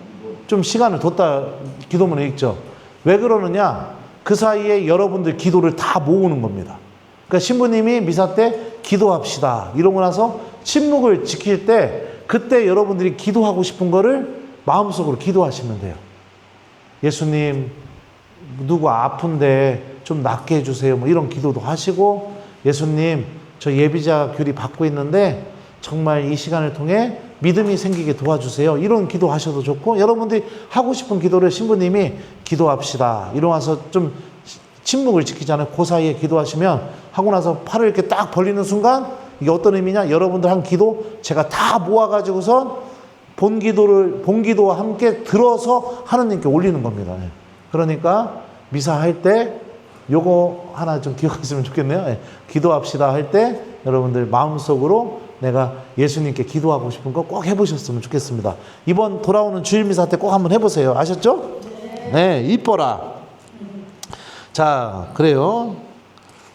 좀 시간을 뒀다 기도문에 읽죠. 왜 그러느냐? 그 사이에 여러분들 기도를 다 모으는 겁니다. 그러니까 신부님이 미사 때 기도합시다 이러고 나서 침묵을 지킬 때 그때 여러분들이 기도하고 싶은 거를 마음속으로 기도하시면 돼요. 예수님, 누구 아픈데 좀 낫게 해주세요. 뭐 이런 기도도 하시고, 예수님, 저 예비자 교리 받고 있는데 정말 이 시간을 통해 믿음이 생기게 도와주세요. 이런 기도 하셔도 좋고, 여러분들이 하고 싶은 기도를 신부님이 기도합시다 이러고 나서 좀 침묵을 지키잖아요. 그 사이에 기도하시면 하고 나서 팔을 이렇게 딱 벌리는 순간 이게 어떤 의미냐? 여러분들 한 기도 제가 다 모아가지고선 본 기도와 함께 들어서 하느님께 올리는 겁니다. 그러니까 미사 할 때 요거 하나 좀 기억하시면 좋겠네요. 기도합시다 할 때 여러분들 마음속으로 내가 예수님께 기도하고 싶은 거 꼭 해보셨으면 좋겠습니다. 이번 돌아오는 주일 미사 때 꼭 한번 해보세요. 아셨죠? 네, 이뻐라. 자, 그래요.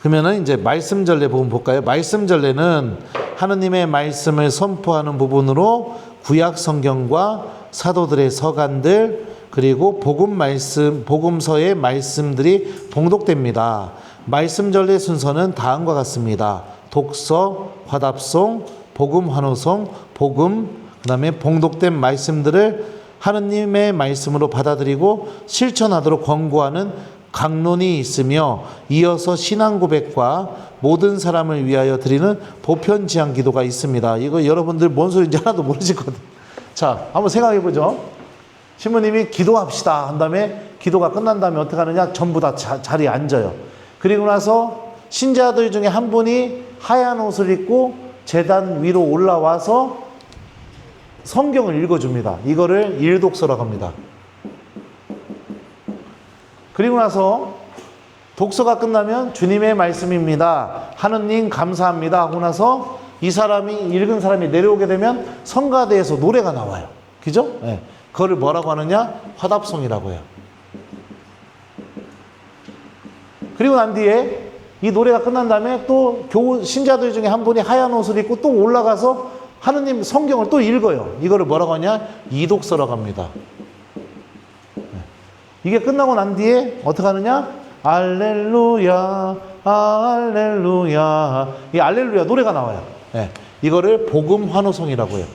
그러면은 이제 말씀 전례 부분 볼까요? 말씀 전례는 하느님의 말씀을 선포하는 부분으로 구약 성경과 사도들의 서간들 그리고 복음서의 말씀들이 봉독됩니다. 말씀 전례 순서는 다음과 같습니다. 독서, 화답송, 복음 환호송, 복음, 그다음에 봉독된 말씀들을 하느님의 말씀으로 받아들이고 실천하도록 권고하는 강론이 있으며 이어서 신앙 고백과 모든 사람을 위하여 드리는 보편 지향 기도가 있습니다. 이거 여러분들 뭔 소리인지 하나도 모르실 거거든요. 자, 한번 생각해 보죠. 신부님이 기도합시다 한 다음에 기도가 끝난 다음에 어떻게 하느냐? 전부 다 자리에 앉아요. 그리고 나서 신자들 중에 한 분이 하얀 옷을 입고 제단 위로 올라와서 성경을 읽어줍니다. 이거를 일독서라고 합니다. 그리고 나서 독서가 끝나면 주님의 말씀입니다. 하느님 감사합니다 하고 나서 이 사람이 읽은 사람이 내려오게 되면 성가대에서 노래가 나와요. 그죠? 네. 그거를 뭐라고 하느냐? 화답송이라고 해요. 그리고 난 뒤에 이 노래가 끝난 다음에 또 신자들 중에 한 분이 하얀 옷을 입고 또 올라가서 하느님 성경을 또 읽어요. 이거를 뭐라고 하냐? 이독서라고 합니다. 이게 끝나고 난 뒤에 어떻게 하느냐? 알렐루야, 알렐루야. 이 알렐루야 노래가 나와요. 네. 이거를 복음 환호송이라고 해요.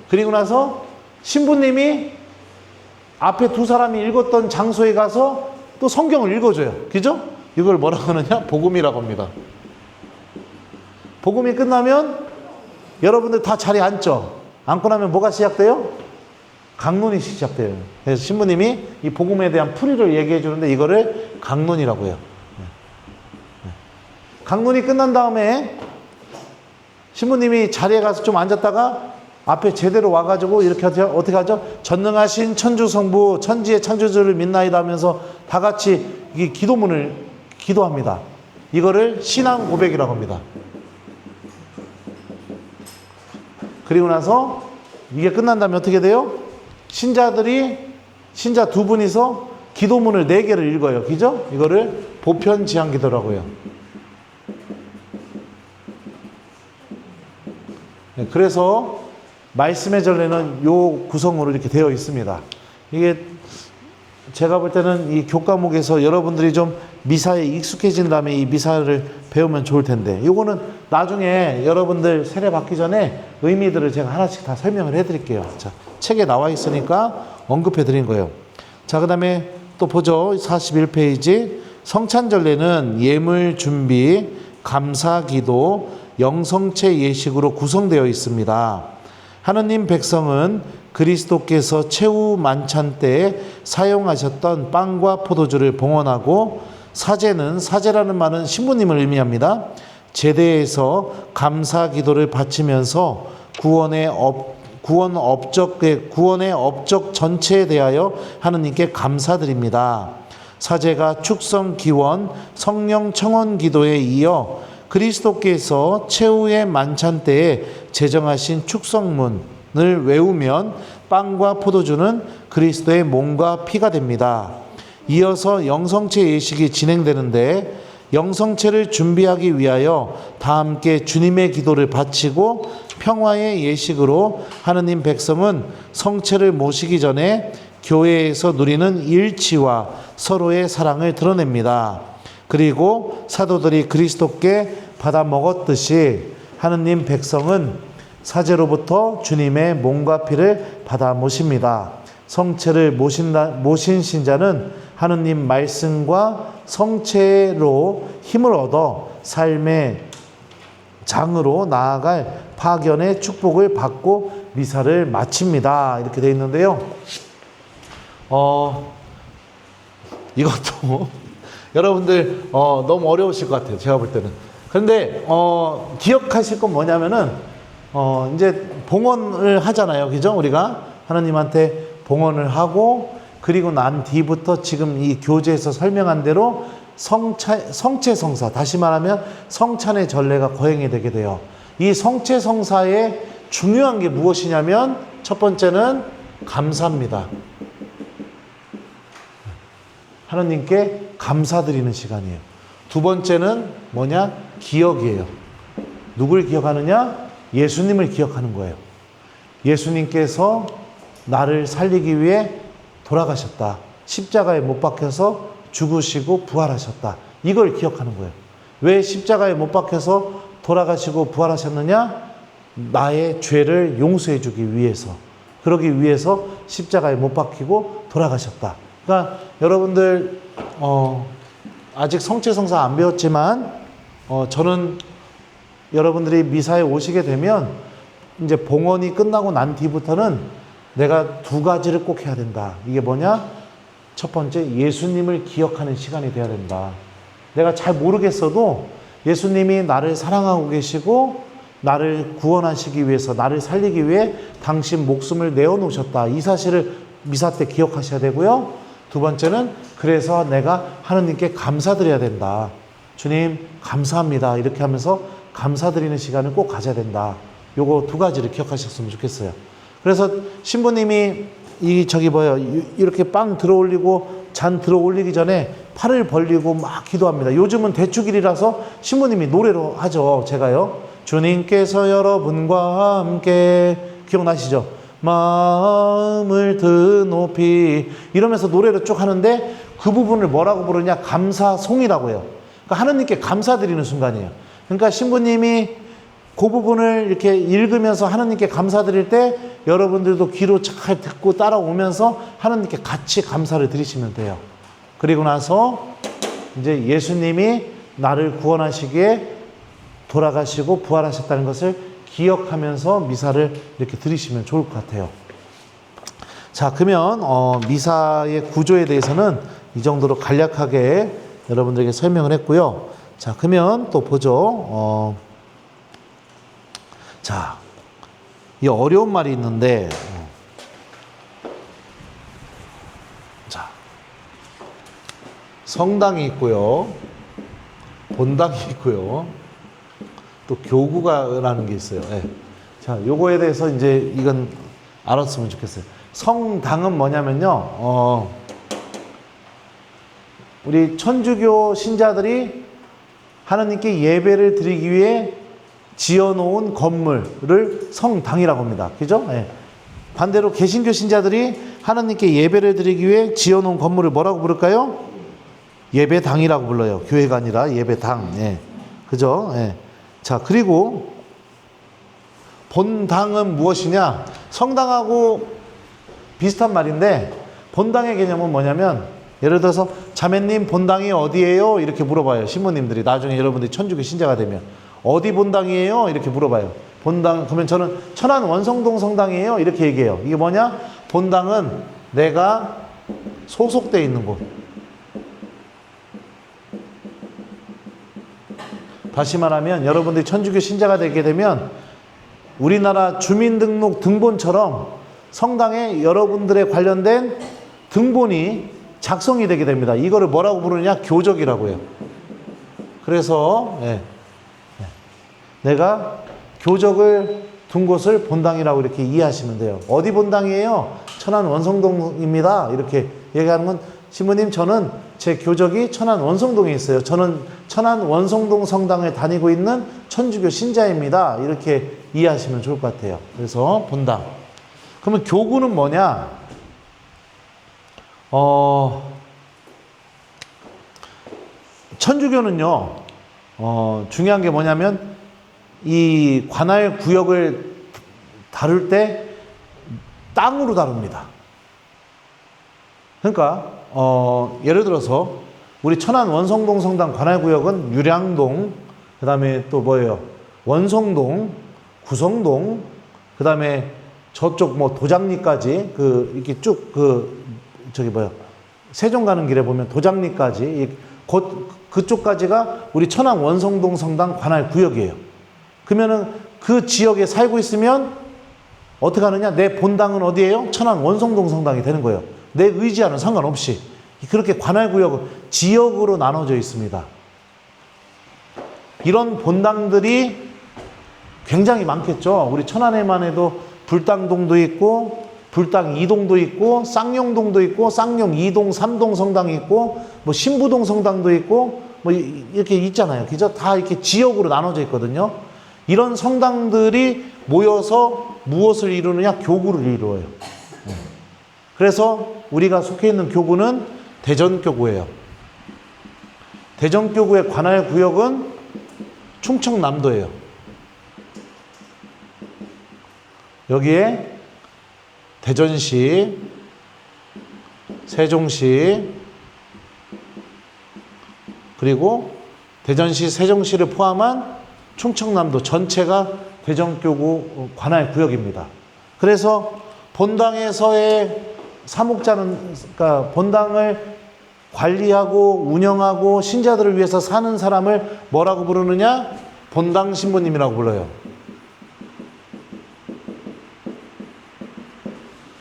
그리고 나서 신부님이 앞에 두 사람이 읽었던 장소에 가서 또 성경을 읽어줘요. 그죠? 이걸 뭐라고 하느냐? 복음이라고 합니다. 복음이 끝나면 여러분들 다 자리에 앉죠? 앉고 나면 뭐가 시작돼요? 강론이 시작돼요. 그래서 신부님이 이 복음에 대한 풀이를 얘기해 주는데 이거를 강론이라고 해요. 강론이 끝난 다음에 신부님이 자리에 가서 좀 앉았다가 앞에 제대로 와가지고 이렇게 하죠. 어떻게 하죠? 전능하신 천주성부 천지의 창조주를 믿나이다 하면서 다 같이 이 기도문을 기도합니다. 이거를 신앙 고백이라고 합니다. 그리고 나서 이게 끝난 다음에 어떻게 돼요? 신자 두 분이서 기도문을 4개를 읽어요. 그죠? 이거를 보편 지향 기도라고 해요. 네, 그래서 말씀의 전례는 요 구성으로 이렇게 되어 있습니다. 이게 제가 볼 때는 이 교과목에서 여러분들이 좀 미사에 익숙해진 다음에 이 미사를 배우면 좋을 텐데, 요거는 나중에 여러분들 세례 받기 전에 의미들을 제가 하나씩 다 설명을 해드릴게요. 자, 책에 나와 있으니까 언급해 드린 거예요. 자, 그 다음에 또 보죠. 41페이지. 성찬전례는 예물 준비, 감사 기도, 영성체 예식으로 구성되어 있습니다. 하느님 백성은 그리스도께서 최후 만찬 때에 사용하셨던 빵과 포도주를 봉헌하고, 사제라는 말은 신부님을 의미합니다. 제대에서 감사 기도를 바치면서 구원의 업적 전체에 대하여 하느님께 감사드립니다. 사제가 축성 기원, 성령 청원 기도에 이어 그리스도께서 최후의 만찬 때에 제정하신 축성문을 외우면 빵과 포도주는 그리스도의 몸과 피가 됩니다. 이어서 영성체 예식이 진행되는데, 영성체를 준비하기 위하여 다 함께 주님의 기도를 바치고 평화의 예식으로 하느님 백성은 성체를 모시기 전에 교회에서 누리는 일치와 서로의 사랑을 드러냅니다. 그리고 사도들이 그리스도께 받아 먹었듯이 하느님 백성은 사제로부터 주님의 몸과 피를 받아 모십니다. 성체를 모신 신자는 하느님 말씀과 성체로 힘을 얻어 삶의 장으로 나아갈 파견의 축복을 받고 미사를 마칩니다. 이렇게 되어 있는데요. 이것도 여러분들 너무 어려우실 것 같아요. 제가 볼 때는. 그런데 기억하실 건 뭐냐면은 이제 봉헌을 하잖아요. 그죠? 우리가 하나님한테 봉헌을 하고 그리고 난 뒤부터 지금 이 교재에서 설명한 대로 성체성사, 다시 말하면 성찬의 전례가 거행이 되게 돼요. 이 성체성사의 중요한 게 무엇이냐면 첫 번째는 감사입니다. 하나님께 감사드리는 시간이에요. 두 번째는 뭐냐? 기억이에요. 누굴 기억하느냐? 예수님을 기억하는 거예요. 예수님께서 나를 살리기 위해 돌아가셨다. 십자가에 못 박혀서 죽으시고 부활하셨다. 이걸 기억하는 거예요. 왜 십자가에 못 박혀서 돌아가시고 부활하셨느냐? 나의 죄를 용서해 주기 위해서. 그러기 위해서 십자가에 못 박히고 돌아가셨다. 그러니까 여러분들 아직 성체성사 안 배웠지만 저는 여러분들이 미사에 오시게 되면 이제 봉헌이 끝나고 난 뒤부터는 내가 두 가지를 꼭 해야 된다. 이게 뭐냐? 첫 번째, 예수님을 기억하는 시간이 돼야 된다. 내가 잘 모르겠어도 예수님이 나를 사랑하고 계시고 나를 구원하시기 위해서, 나를 살리기 위해 당신 목숨을 내어놓으셨다. 이 사실을 미사 때 기억하셔야 되고요. 두 번째는 그래서 내가 하느님께 감사드려야 된다. 주님 감사합니다. 이렇게 하면서 감사드리는 시간을 꼭 가져야 된다. 요거 두 가지를 기억하셨으면 좋겠어요. 그래서 신부님이 이렇게 빵 들어 올리고 잔 들어 올리기 전에 팔을 벌리고 막 기도합니다. 요즘은 대축일이라서 신부님이 노래로 하죠. 제가요. 주님께서 여러분과 함께, 기억나시죠? 마음을 드높이 이러면서 노래를 쭉 하는데 그 부분을 뭐라고 부르냐? 감사송이라고 해요. 그러니까 하느님께 감사드리는 순간이에요. 그러니까 신부님이 그 부분을 이렇게 읽으면서 하느님께 감사드릴 때 여러분들도 귀로 잘 듣고 따라오면서 하느님께 같이 감사를 드리시면 돼요. 그리고 나서 이제 예수님이 나를 구원하시기에 돌아가시고 부활하셨다는 것을 기억하면서 미사를 이렇게 드리시면 좋을 것 같아요. 자, 그러면 미사의 구조에 대해서는 이 정도로 간략하게 여러분들에게 설명을 했고요. 자, 그러면 또 보죠. 자, 이 어려운 말이 있는데, 자, 성당이 있고요, 본당이 있고요, 또 교구가라는 게 있어요. 네. 자, 요거에 대해서 이제 이건 알았으면 좋겠어요. 성당은 뭐냐면요, 우리 천주교 신자들이 하나님께 예배를 드리기 위해 지어놓은 건물을 성당이라고 합니다. 그죠? 네. 반대로 개신교 신자들이 하나님께 예배를 드리기 위해 지어놓은 건물을 뭐라고 부를까요? 예배당이라고 불러요. 교회가 아니라 예배당. 네. 그죠? 네. 자, 그리고 본당은 무엇이냐? 성당하고 비슷한 말인데 본당의 개념은 뭐냐면, 예를 들어서 자매님 본당이 어디예요? 이렇게 물어봐요. 신부님들이 나중에 여러분들이 천주교 신자가 되면 어디 본당이에요? 이렇게 물어봐요. 본당, 그러면 저는 천안 원성동 성당이에요? 이렇게 얘기해요. 이게 뭐냐? 본당은 내가 소속되어 있는 곳. 다시 말하면 여러분들이 천주교 신자가 되게 되면 우리나라 주민등록 등본처럼 성당에 여러분들에 관련된 등본이 작성이 되게 됩니다. 이거를 뭐라고 부르냐? 교적이라고 해요. 그래서 내가 교적을 둔 곳을 본당이라고 이렇게 이해하시면 돼요. 어디 본당이에요? 천안 원성동입니다. 이렇게 얘기하는 건, 신부님 저는 제 교적이 천안 원성동에 있어요. 저는 천안 원성동 성당에 다니고 있는 천주교 신자입니다. 이렇게 이해하시면 좋을 것 같아요. 그래서 본당. 그러면 교구는 뭐냐? 천주교는요, 중요한 게 뭐냐면, 이 관할 구역을 다룰 때 땅으로 다룹니다. 그러니까, 예를 들어서, 우리 천안 원성동 성당 관할 구역은 유량동, 그 다음에 또 뭐예요? 원성동, 구성동, 그 다음에 저쪽 뭐 도장리까지, 이렇게 쭉 세종 가는 길에 보면 도장리까지, 그쪽까지가 우리 천안 원성동 성당 관할 구역이에요. 그러면은 그 지역에 살고 있으면 어떻게 하느냐? 내 본당은 어디예요? 천안 원성동 성당이 되는 거예요. 내 의지와는 상관없이. 그렇게 관할 구역은 지역으로 나눠져 있습니다. 이런 본당들이 굉장히 많겠죠. 우리 천안에만 해도 불당동도 있고, 불당 2동도 있고, 쌍용동도 있고, 쌍용 2동, 3동 성당이 있고, 뭐 신부동 성당도 있고, 뭐 이렇게 있잖아요. 그죠? 다 이렇게 지역으로 나눠져 있거든요. 이런 성당들이 모여서 무엇을 이루느냐? 교구를 이루어요. 그래서 우리가 속해 있는 교구는 대전교구예요. 대전교구의 관할 구역은 충청남도예요. 여기에 대전시, 세종시, 그리고 대전시, 세종시를 포함한 충청남도 전체가 대전교구 관할 구역입니다. 그래서 본당에서의 사목자는, 그러니까 본당을 관리하고 운영하고 신자들을 위해서 사는 사람을 뭐라고 부르느냐? 본당 신부님이라고 불러요.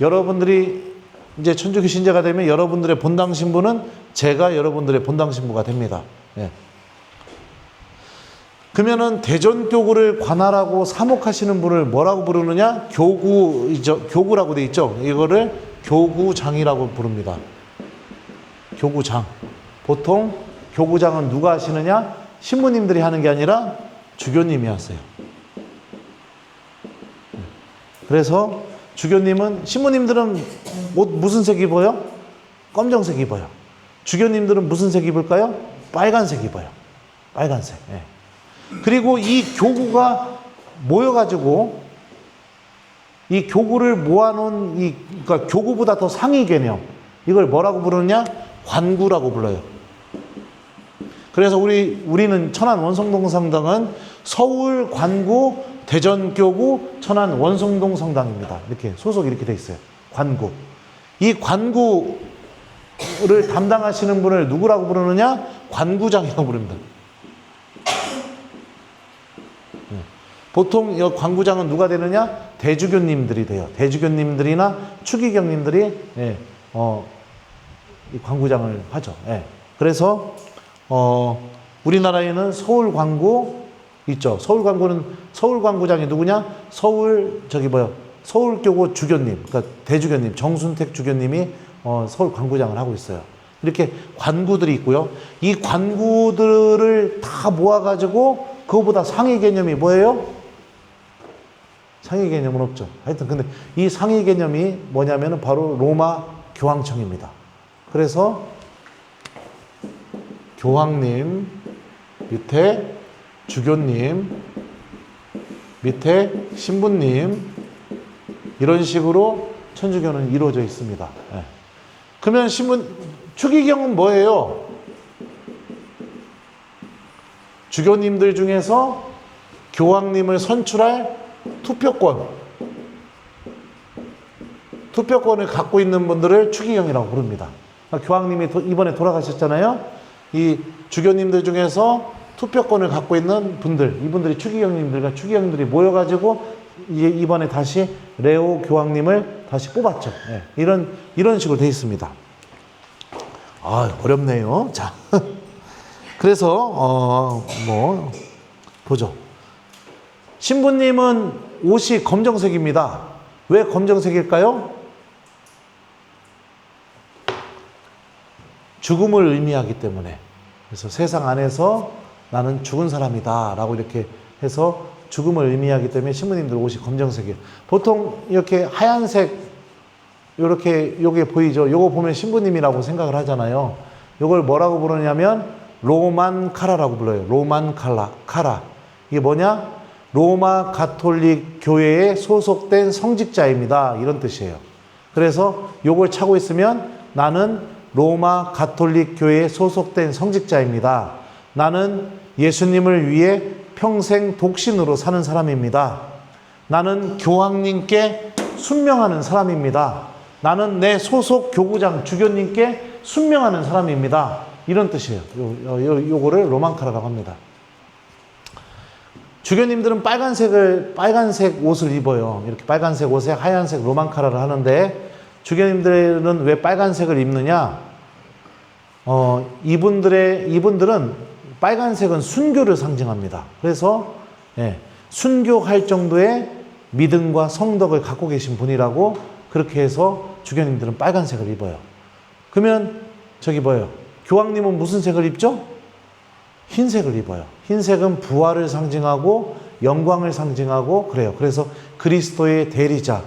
여러분들이 이제 천주교 신자가 되면 여러분들의 본당 신부는 제가 여러분들의 본당 신부가 됩니다. 예. 그러면은 대전교구를 관할하고 사목하시는 분을 뭐라고 부르느냐? 교구라고 돼 있죠. 이거를 교구장이라고 부릅니다. 교구장. 보통 교구장은 누가 하시느냐? 신부님들이 하는 게 아니라 주교님이 하세요. 그래서 주교님은, 신부님들은 옷 무슨 색 입어요? 검정색 입어요. 주교님들은 무슨 색 입을까요? 빨간색 입어요. 빨간색. 예. 그리고 이 교구가 모여가지고 이 교구를 모아놓은 그러니까 교구보다 더 상위 개념, 이걸 뭐라고 부르느냐? 관구라고 불러요. 그래서 우리는 천안 원성동 성당은 서울 관구, 대전교구, 천안 원성동 성당입니다. 이렇게 소속이 이렇게 돼 있어요. 관구. 이 관구를 담당하시는 분을 누구라고 부르느냐? 관구장이라고 부릅니다. 보통 이 관구장은 누가 되느냐? 대주교님들이 돼요. 대주교님들이나 추기경님들이 이 관구장을 하죠. 예. 그래서 우리나라에는 서울 관구 있죠. 서울 관구장이 누구냐? 서울교구 주교님, 그러니까 대주교님, 정순택 주교님이 서울 관구장을 하고 있어요. 이렇게 관구들이 있고요. 이 관구들을 다 모아가지고 그거보다 상위 개념이 뭐예요? 상위 개념은 없죠. 하여튼 근데 이 상위 개념이 뭐냐면은 바로 로마 교황청입니다. 그래서 교황님 밑에 주교님 밑에 신부님, 이런 식으로 천주교는 이루어져 있습니다. 네. 그러면 추기경은 뭐예요? 주교님들 중에서 교황님을 선출할 투표권을 갖고 있는 분들을 추기경이라고 부릅니다. 교황님이 이번에 돌아가셨잖아요. 이 주교님들 중에서 투표권을 갖고 있는 분들, 이분들이 추기경님들과 추기경들이 모여가지고 이번에 다시 레오 교황님을 다시 뽑았죠. 네. 이런 식으로 되어 있습니다. 어렵네요. 자, 그래서 보죠. 신부님은 옷이 검정색입니다. 왜 검정색일까요? 죽음을 의미하기 때문에. 그래서 세상 안에서 나는 죽은 사람이다 라고 이렇게 해서 죽음을 의미하기 때문에 신부님들 옷이 검정색이에요. 보통 이렇게 하얀색 요렇게 요게 보이죠? 요거 보면 신부님이라고 생각을 하잖아요. 요걸 뭐라고 부르냐면 로만 카라라고 불러요. 로만 카라. 이게 뭐냐? 로마 가톨릭 교회에 소속된 성직자입니다. 이런 뜻이에요. 그래서 요걸 차고 있으면 나는 로마 가톨릭 교회에 소속된 성직자입니다. 나는 예수님을 위해 평생 독신으로 사는 사람입니다. 나는 교황님께 순명하는 사람입니다. 나는 내 소속 교구장 주교님께 순명하는 사람입니다. 이런 뜻이에요. 요거를 로만카라라고 합니다. 주교님들은 빨간색 옷을 입어요. 이렇게 빨간색 옷에 하얀색 로만카라를 하는데, 주교님들은 왜 빨간색을 입느냐? 이분들은 빨간색은 순교를 상징합니다. 그래서 순교할 정도의 믿음과 성덕을 갖고 계신 분이라고 그렇게 해서 주교님들은 빨간색을 입어요. 그러면 저기 뭐예요? 교황님은 무슨 색을 입죠? 흰색을 입어요. 흰색은 부활을 상징하고 영광을 상징하고 그래요. 그래서 그리스도의 대리자,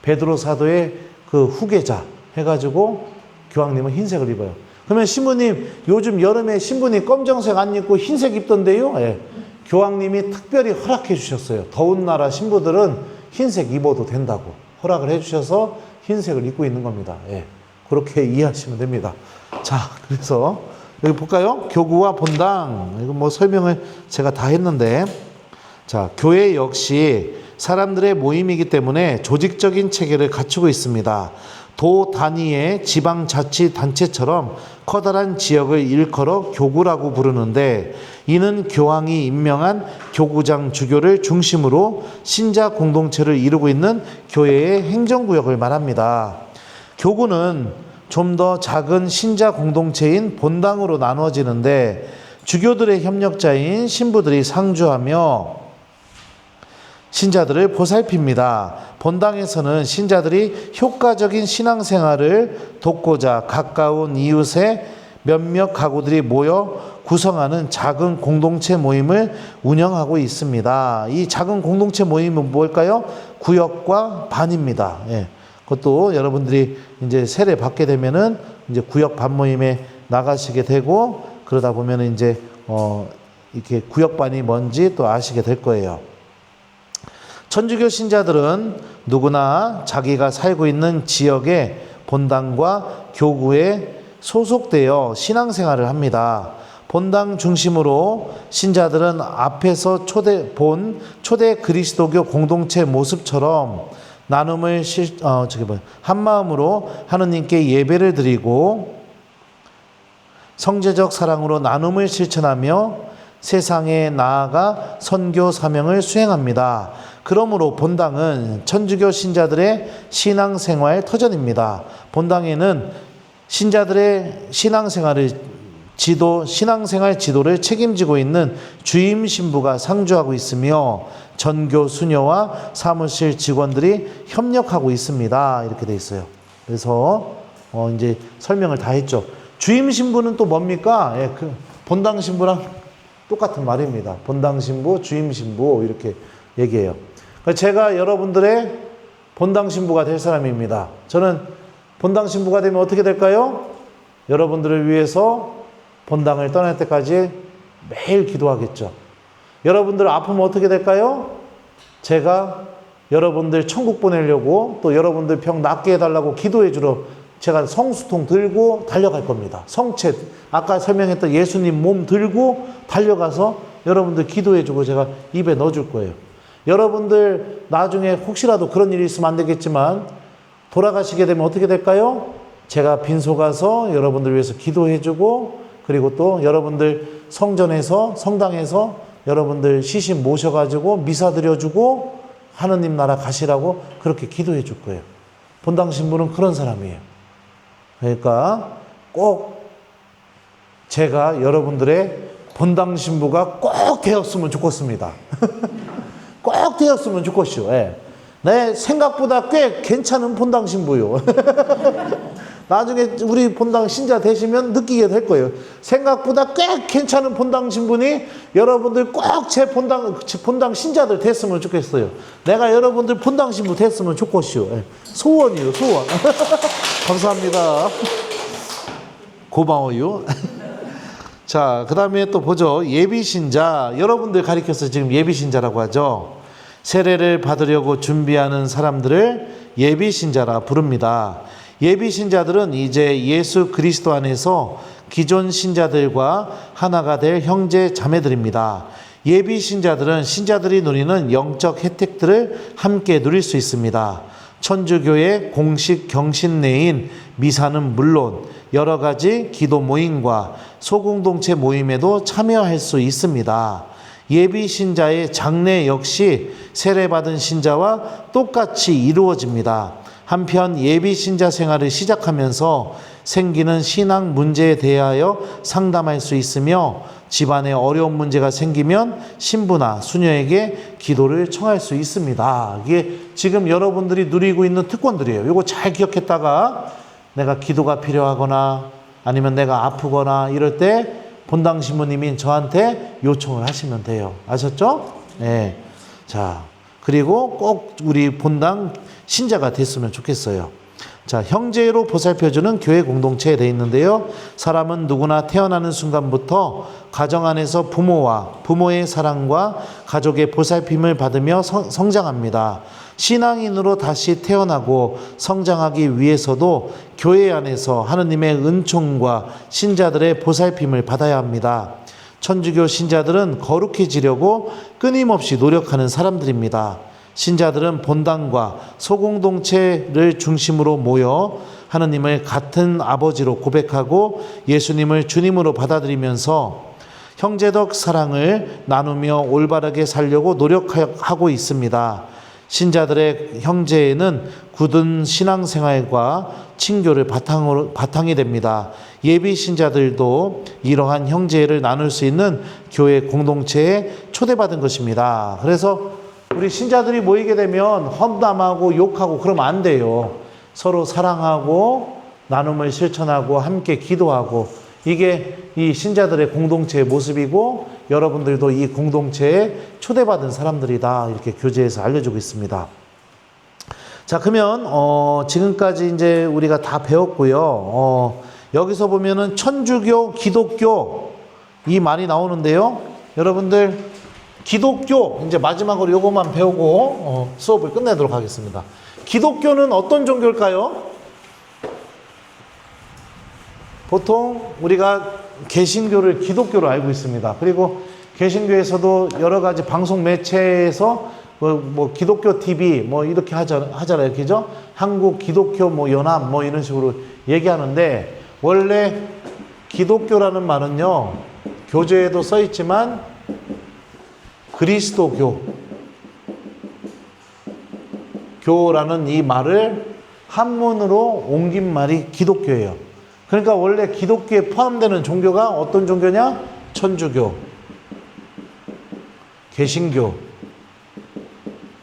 베드로 사도의 그 후계자 해가지고 교황님은 흰색을 입어요. 그러면 신부님, 요즘 여름에 신부님 검정색 안 입고 흰색 입던데요? 교황님이 특별히 허락해 주셨어요. 더운 나라 신부들은 흰색 입어도 된다고 허락을 해 주셔서 흰색을 입고 있는 겁니다. 그렇게 이해하시면 됩니다. 자, 그래서 여기 볼까요? 교구와 본당. 이거 뭐 설명을 제가 다 했는데, 자, 교회 역시 사람들의 모임이기 때문에 조직적인 체계를 갖추고 있습니다. 도 단위의 지방자치단체처럼 커다란 지역을 일컬어 교구라고 부르는데, 이는 교황이 임명한 교구장 주교를 중심으로 신자 공동체를 이루고 있는 교회의 행정구역을 말합니다. 교구는 좀 더 작은 신자 공동체인 본당으로 나누어지는데, 주교들의 협력자인 신부들이 상주하며 신자들을 보살핍니다. 본당에서는 신자들이 효과적인 신앙생활을 돕고자 가까운 이웃의 몇몇 가구들이 모여 구성하는 작은 공동체 모임을 운영하고 있습니다. 이 작은 공동체 모임은 뭘까요? 구역과 반입니다. 그것도 여러분들이 이제 세례 받게 되면은 이제 구역 반 모임에 나가시게 되고, 그러다 보면은 이제 이렇게 구역 반이 뭔지 또 아시게 될 거예요. 천주교 신자들은 누구나 자기가 살고 있는 지역의 본당과 교구에 소속되어 신앙생활을 합니다. 본당 중심으로 신자들은 앞에서 초대 그리스도교 공동체 모습처럼 나눔을 한 마음으로 하느님께 예배를 드리고 성제적 사랑으로 나눔을 실천하며 세상에 나아가 선교 사명을 수행합니다. 그러므로 본당은 천주교 신자들의 신앙생활 터전입니다. 본당에는 신자들의 신앙생활 지도를 책임지고 있는 주임 신부가 상주하고 있으며 전교 수녀와 사무실 직원들이 협력하고 있습니다. 이렇게 돼 있어요. 그래서 이제 설명을 다 했죠. 주임 신부는 또 뭡니까? 그 본당 신부랑 똑같은 말입니다. 본당 신부, 주임 신부 이렇게 얘기해요. 제가 여러분들의 본당 신부가 될 사람입니다. 저는 본당 신부가 되면 어떻게 될까요? 여러분들을 위해서 본당을 떠날 때까지 매일 기도하겠죠. 여러분들 아프면 어떻게 될까요? 제가 여러분들 천국 보내려고, 또 여러분들 병 낫게 해달라고 기도해 주러 제가 성수통 들고 달려갈 겁니다. 성체, 아까 설명했던 예수님 몸 들고 달려가서 여러분들 기도해 주고 제가 입에 넣어 줄 거예요. 여러분들 나중에 혹시라도 그런 일이 있으면 안 되겠지만 돌아가시게 되면 어떻게 될까요? 제가 빈소 가서 여러분들 위해서 기도해 주고, 그리고 또 여러분들 성전에서, 성당에서 여러분들 시신 모셔가지고 미사 드려주고 하느님 나라 가시라고 그렇게 기도해 줄 거예요. 본당 신부는 그런 사람이에요. 그러니까 꼭 제가 여러분들의 본당 신부가 꼭 되었으면 좋겠습니다. 꼭 되었으면 좋겠슈. 내 생각보다 꽤 괜찮은 본당 신부요. 나중에 우리 본당 신자 되시면 느끼게 될 거예요. 생각보다 꽤 괜찮은 본당 신분이 여러분들 꼭 제 본당 신자들 됐으면 좋겠어요. 내가 여러분들 본당 신부 됐으면 좋겠시오. 예. 소원이요, 소원. 감사합니다. 고마워요. 자, 그 다음에 또 보죠. 예비신자. 여러분들 가리켜서 지금 예비신자라고 하죠. 세례를 받으려고 준비하는 사람들을 예비신자라 부릅니다. 예비신자들은 이제 예수 그리스도 안에서 기존 신자들과 하나가 될 형제 자매들입니다. 예비신자들은 신자들이 누리는 영적 혜택들을 함께 누릴 수 있습니다. 천주교의 공식 경신례인 미사는 물론 여러 가지 기도 모임과 소공동체 모임에도 참여할 수 있습니다. 예비신자의 장례 역시 세례받은 신자와 똑같이 이루어집니다. 한편 예비신자 생활을 시작하면서 생기는 신앙 문제에 대하여 상담할 수 있으며 집안에 어려운 문제가 생기면 신부나 수녀에게 기도를 청할 수 있습니다. 이게 지금 여러분들이 누리고 있는 특권들이에요. 이거 잘 기억했다가 내가 기도가 필요하거나 아니면 내가 아프거나 이럴 때 본당 신부님이 저한테 요청을 하시면 돼요. 아셨죠? 네. 자, 그리고 꼭 우리 본당 신자가 됐으면 좋겠어요. 자, 형제로 보살펴주는 교회 공동체에 되어 있는데요. 사람은 누구나 태어나는 순간부터 가정 안에서 부모와 부모의 사랑과 가족의 보살핌을 받으며 성장합니다. 신앙인으로 다시 태어나고 성장하기 위해서도 교회 안에서 하느님의 은총과 신자들의 보살핌을 받아야 합니다. 천주교 신자들은 거룩해지려고 끊임없이 노력하는 사람들입니다. 신자들은 본당과 소공동체를 중심으로 모여 하느님을 같은 아버지로 고백하고 예수님을 주님으로 받아들이면서 형제적 사랑을 나누며 올바르게 살려고 노력하고 있습니다. 신자들의 형제에는 굳은 신앙생활과 친교를 바탕이 됩니다. 예비 신자들도 이러한 형제를 나눌 수 있는 교회 공동체에 초대받은 것입니다. 그래서 우리 신자들이 모이게 되면 험담하고 욕하고 그러면 안 돼요. 서로 사랑하고 나눔을 실천하고 함께 기도하고, 이게 이 신자들의 공동체의 모습이고 여러분들도 이 공동체에 초대받은 사람들이다, 이렇게 교재에서 알려주고 있습니다. 자, 그러면 지금까지 이제 우리가 다 배웠고요. 여기서 보면은 천주교, 기독교 이 말이 나오는데요. 여러분들 기독교 이제 마지막으로 요것만 배우고 수업을 끝내도록 하겠습니다. 기독교는 어떤 종교일까요? 보통 우리가 개신교를 기독교로 알고 있습니다. 그리고 개신교에서도 여러 가지 방송 매체에서 뭐 기독교 TV 뭐 이렇게 하잖아요. 그죠? 한국 기독교 뭐 연합 뭐 이런 식으로 얘기하는데, 원래 기독교라는 말은요, 교재에도 써 있지만 그리스도교, 교라는 이 말을 한문으로 옮긴 말이 기독교예요. 그러니까 원래 기독교에 포함되는 종교가 어떤 종교냐? 천주교, 개신교.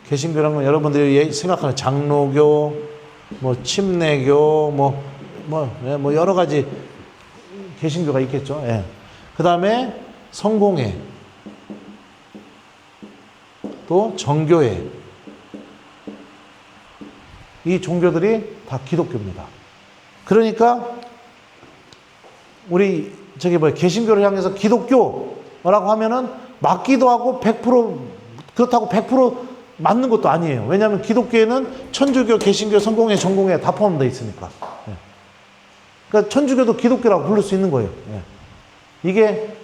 개신교라는 건 여러분들이 생각하는 장로교, 뭐 침례교, 뭐 여러 가지 개신교가 있겠죠. 예. 그 다음에 성공회, 또 정교회, 이 종교들이 다 기독교입니다. 그러니까 우리 개신교를 향해서 기독교라고 하면은 맞기도 하고 100% 그렇다고 100% 맞는 것도 아니에요. 왜냐하면 기독교에는 천주교, 개신교, 성공회, 전공회 다 포함되어 있으니까. 예. 그러니까 천주교도 기독교라고 부를 수 있는 거예요. 예. 이게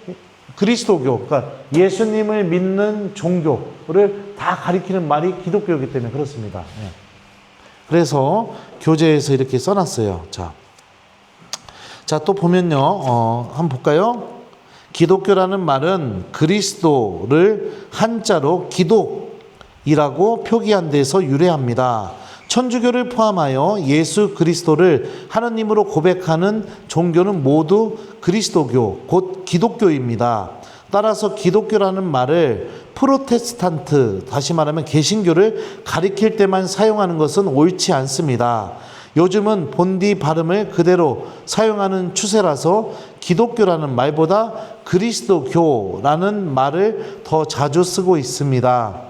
그리스도교, 그러니까 예수님을 믿는 종교를 다 가리키는 말이 기독교이기 때문에 그렇습니다. 예. 그래서 교재에서 이렇게 써놨어요. 자, 또 보면요, 한번 볼까요? 기독교라는 말은 그리스도를 한자로 기독이라고 표기한 데서 유래합니다. 천주교를 포함하여 예수 그리스도를 하느님으로 고백하는 종교는 모두 그리스도교, 곧 기독교입니다. 따라서 기독교라는 말을 프로테스탄트, 다시 말하면 개신교를 가리킬 때만 사용하는 것은 옳지 않습니다. 요즘은 본디 발음을 그대로 사용하는 추세라서 기독교라는 말보다 그리스도교라는 말을 더 자주 쓰고 있습니다.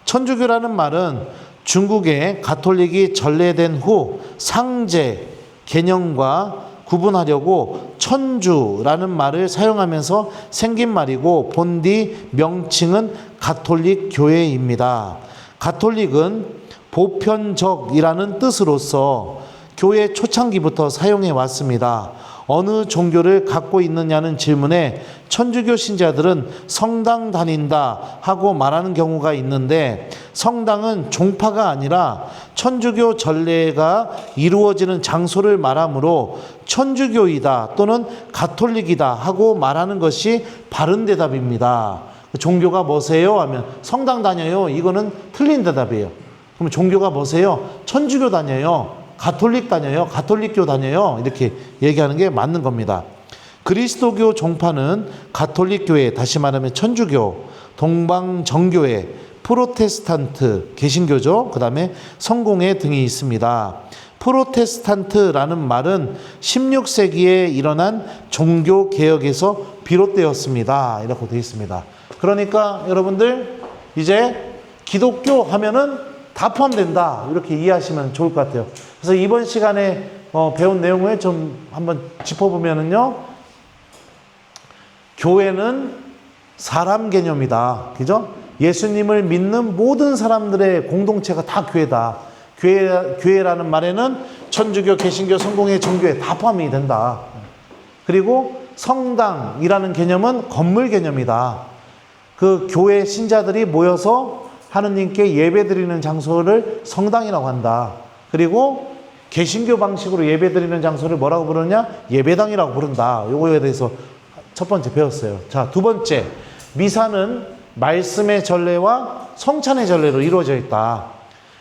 천주교라는 말은 중국의 가톨릭이 전래된 후 상제 개념과 구분하려고 천주라는 말을 사용하면서 생긴 말이고, 본디 명칭은 가톨릭 교회입니다. 가톨릭은 보편적이라는 뜻으로서 교회 초창기부터 사용해 왔습니다. 어느 종교를 갖고 있느냐는 질문에 천주교 신자들은 성당 다닌다 하고 말하는 경우가 있는데, 성당은 종파가 아니라 천주교 전례가 이루어지는 장소를 말하므로 천주교이다 또는 가톨릭이다 하고 말하는 것이 바른 대답입니다. 종교가 뭐세요? 하면 성당 다녀요. 이거는 틀린 대답이에요. 그럼 종교가 뭐세요? 천주교 다녀요. 가톨릭 다녀요. 가톨릭교 다녀요. 이렇게 얘기하는 게 맞는 겁니다. 그리스도교 종파는 가톨릭교회, 다시 말하면 천주교, 동방정교회, 프로테스탄트, 개신교죠. 그 다음에 성공회 등이 있습니다. 프로테스탄트라는 말은 16세기에 일어난 종교개혁에서 비롯되었습니다. 이렇게 되어 있습니다. 그러니까 여러분들 이제 기독교 하면은 다 포함된다, 이렇게 이해하시면 좋을 것 같아요. 그래서 이번 시간에 배운 내용을 좀 한번 짚어보면은요, 교회는 사람 개념이다, 그죠? 예수님을 믿는 모든 사람들의 공동체가 다 교회다. 교회라는 말에는 천주교, 개신교, 성공회, 정교회 다 포함이 된다. 그리고 성당이라는 개념은 건물 개념이다. 그 교회 신자들이 모여서 하느님께 예배드리는 장소를 성당이라고 한다. 그리고 개신교 방식으로 예배드리는 장소를 뭐라고 부르냐? 예배당이라고 부른다. 요거에 대해서 첫 번째 배웠어요. 자, 두 번째, 미사는 말씀의 전례와 성찬의 전례로 이루어져 있다.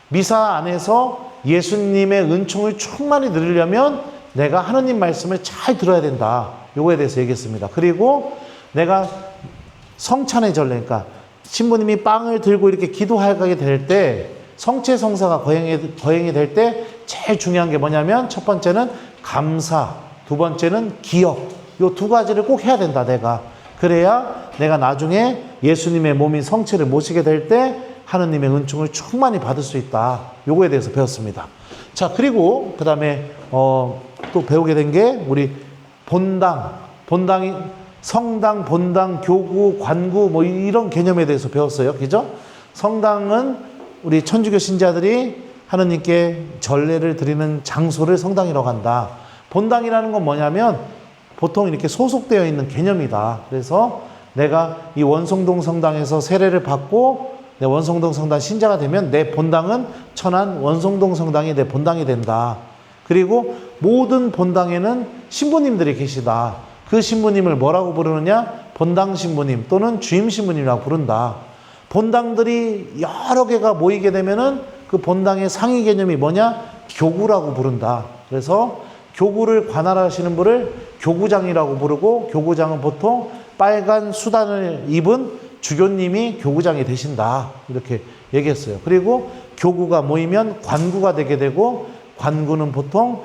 미사 안에서 예수님의 은총을 충만히 누리려면 내가 하느님 말씀을 잘 들어야 된다. 요거에 대해서 얘기했습니다. 그리고 내가 성찬의 전례, 그러니까 신부님이 빵을 들고 이렇게 기도하게 될 때, 성체성사가 거행이 될 때 제일 중요한 게 뭐냐면, 첫 번째는 감사, 두 번째는 기억. 요 두 가지를 꼭 해야 된다, 내가. 그래야 내가 나중에 예수님의 몸인 성체를 모시게 될 때 하느님의 은총을 충만히 받을 수 있다. 요거에 대해서 배웠습니다. 자, 그리고 그 다음에 또 배우게 된 게 우리 본당이 성당, 본당, 교구, 관구 뭐 이런 개념에 대해서 배웠어요. 그죠? 성당은 우리 천주교 신자들이 하느님께 전례를 드리는 장소를 성당이라고 한다. 본당이라는 건 뭐냐면 보통 이렇게 소속되어 있는 개념이다. 그래서 내가 이 원성동 성당에서 세례를 받고 내 원성동 성당 신자가 되면 내 본당은 천안 원성동 성당이 내 본당이 된다. 그리고 모든 본당에는 신부님들이 계시다. 그 신부님을 뭐라고 부르느냐? 본당 신부님 또는 주임 신부님이라고 부른다. 본당들이 여러 개가 모이게 되면은 그 본당의 상위 개념이 뭐냐? 교구라고 부른다. 그래서 교구를 관할하시는 분을 교구장이라고 부르고, 교구장은 보통 빨간 수단을 입은 주교님이 교구장이 되신다. 이렇게 얘기했어요. 그리고 교구가 모이면 관구가 되게 되고, 관구는 보통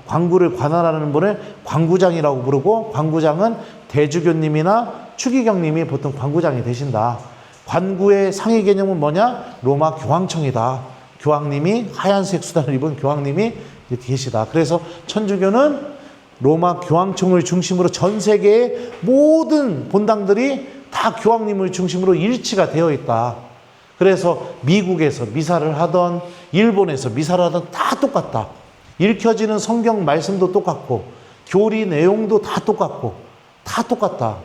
관구를 관할하는 분을 관구장이라고 부르고, 관구장은 대주교님이나 추기경님이 보통 관구장이 되신다. 관구의 상위 개념은 뭐냐? 로마 교황청이다. 교황님이 하얀색 수단을 입은 교황님이 이렇게 계시다. 그래서 천주교는 로마 교황청을 중심으로 전 세계의 모든 본당들이 다 교황님을 중심으로 일치가 되어 있다. 그래서 미국에서 미사를 하던, 일본에서 미사를 하던 다 똑같다. 읽혀지는 성경 말씀도 똑같고, 교리 내용도 다 똑같고, 다 똑같다.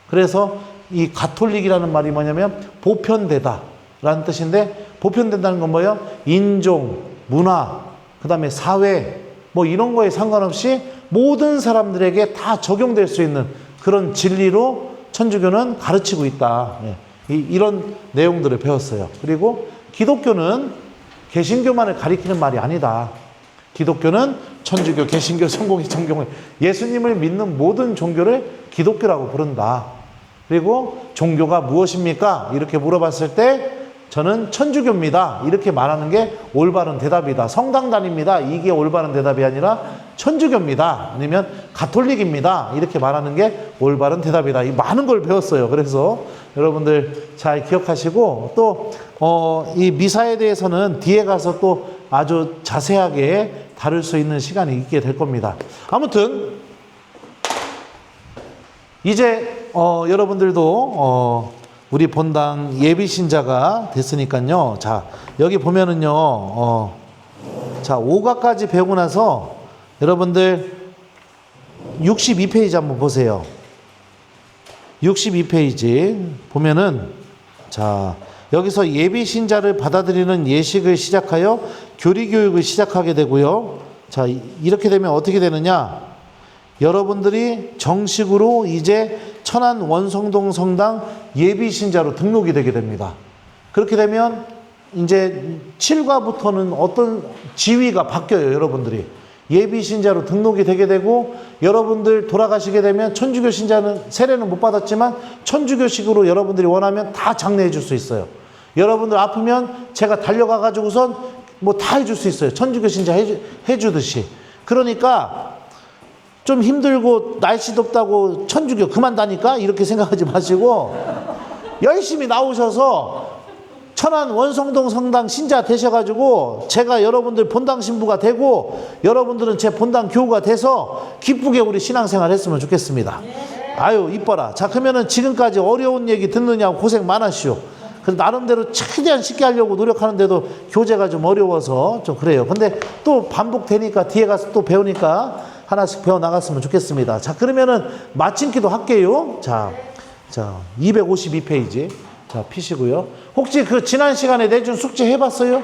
그래서 이 가톨릭이라는 말이 뭐냐면 보편되다 라는 뜻인데, 보편된다는 건 뭐예요? 인종, 문화, 그 다음에 사회 뭐 이런 거에 상관없이 모든 사람들에게 다 적용될 수 있는 그런 진리로 천주교는 가르치고 있다. 이런 내용들을 배웠어요. 그리고 기독교는 개신교만을 가리키는 말이 아니다. 기독교는 천주교, 개신교, 성공회, 정교회, 예수님을 믿는 모든 종교를 기독교라고 부른다. 그리고 종교가 무엇입니까? 이렇게 물어봤을 때 저는 천주교입니다. 이렇게 말하는 게 올바른 대답이다. 성당 다닙니다. 이게 올바른 대답이 아니라 천주교입니다. 아니면 가톨릭입니다. 이렇게 말하는 게 올바른 대답이다. 이 많은 걸 배웠어요. 그래서 여러분들 잘 기억하시고 또 이 미사에 대해서는 뒤에 가서 또 아주 자세하게 다룰 수 있는 시간이 있게 될 겁니다. 아무튼 이제 여러분들도 우리 본당 예비신자가 됐으니까요. 자, 여기 보면은요. 자, 5가까지 배우고 나서 여러분들 62페이지 한번 보세요. 62페이지 보면은 자, 여기서 예비신자를 받아들이는 예식을 시작하여 교리교육을 시작하게 되고요. 자, 이렇게 되면 어떻게 되느냐? 여러분들이 정식으로 이제 천안 원성동 성당 예비신자로 등록이 되게 됩니다. 그렇게 되면 이제 7과부터는 어떤 지위가 바뀌어요. 여러분들이 예비신자로 등록이 되게 되고 여러분들 돌아가시게 되면 천주교 신자는 세례는 못 받았지만 천주교식으로 여러분들이 원하면 다 장례해 줄 수 있어요. 여러분들 아프면 제가 달려가 가지고선 뭐 다 해줄 수 있어요. 천주교 신자 해주듯이. 그러니까 좀 힘들고 날씨 덥다고 천주교 그만다니까 이렇게 생각하지 마시고 열심히 나오셔서 천안 원성동 성당 신자 되셔가지고 제가 여러분들 본당 신부가 되고 여러분들은 제 본당 교우가 돼서 기쁘게 우리 신앙생활 했으면 좋겠습니다. 아유 이뻐라. 자 그러면은 지금까지 어려운 얘기 듣느냐고 고생 많았시오. 그래서 나름대로 최대한 쉽게 하려고 노력하는데도 교재가 좀 어려워서 좀 그래요. 근데 또 반복되니까 뒤에 가서 또 배우니까 하나씩 배워 나갔으면 좋겠습니다. 자, 그러면은 마침기도 할게요. 자, 252페이지. 자, 피시고요. 혹시 그 지난 시간에 내준 숙제 해봤어요?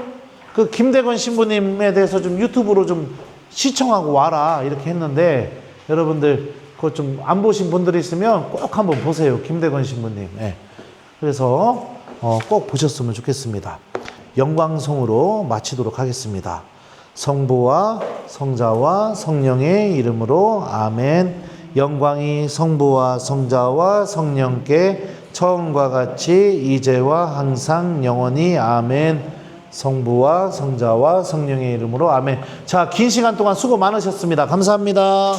그 김대건 신부님에 대해서 좀 유튜브로 좀 시청하고 와라. 이렇게 했는데, 여러분들 그거 좀 안 보신 분들이 있으면 꼭 한번 보세요. 김대건 신부님. 네. 그래서 꼭 보셨으면 좋겠습니다. 영광송으로 마치도록 하겠습니다. 성부와 성자와 성령의 이름으로 아멘. 영광이 성부와 성자와 성령께 처음과 같이 이제와 항상 영원히 아멘. 성부와 성자와 성령의 이름으로 아멘. 자, 긴 시간 동안 수고 많으셨습니다. 감사합니다.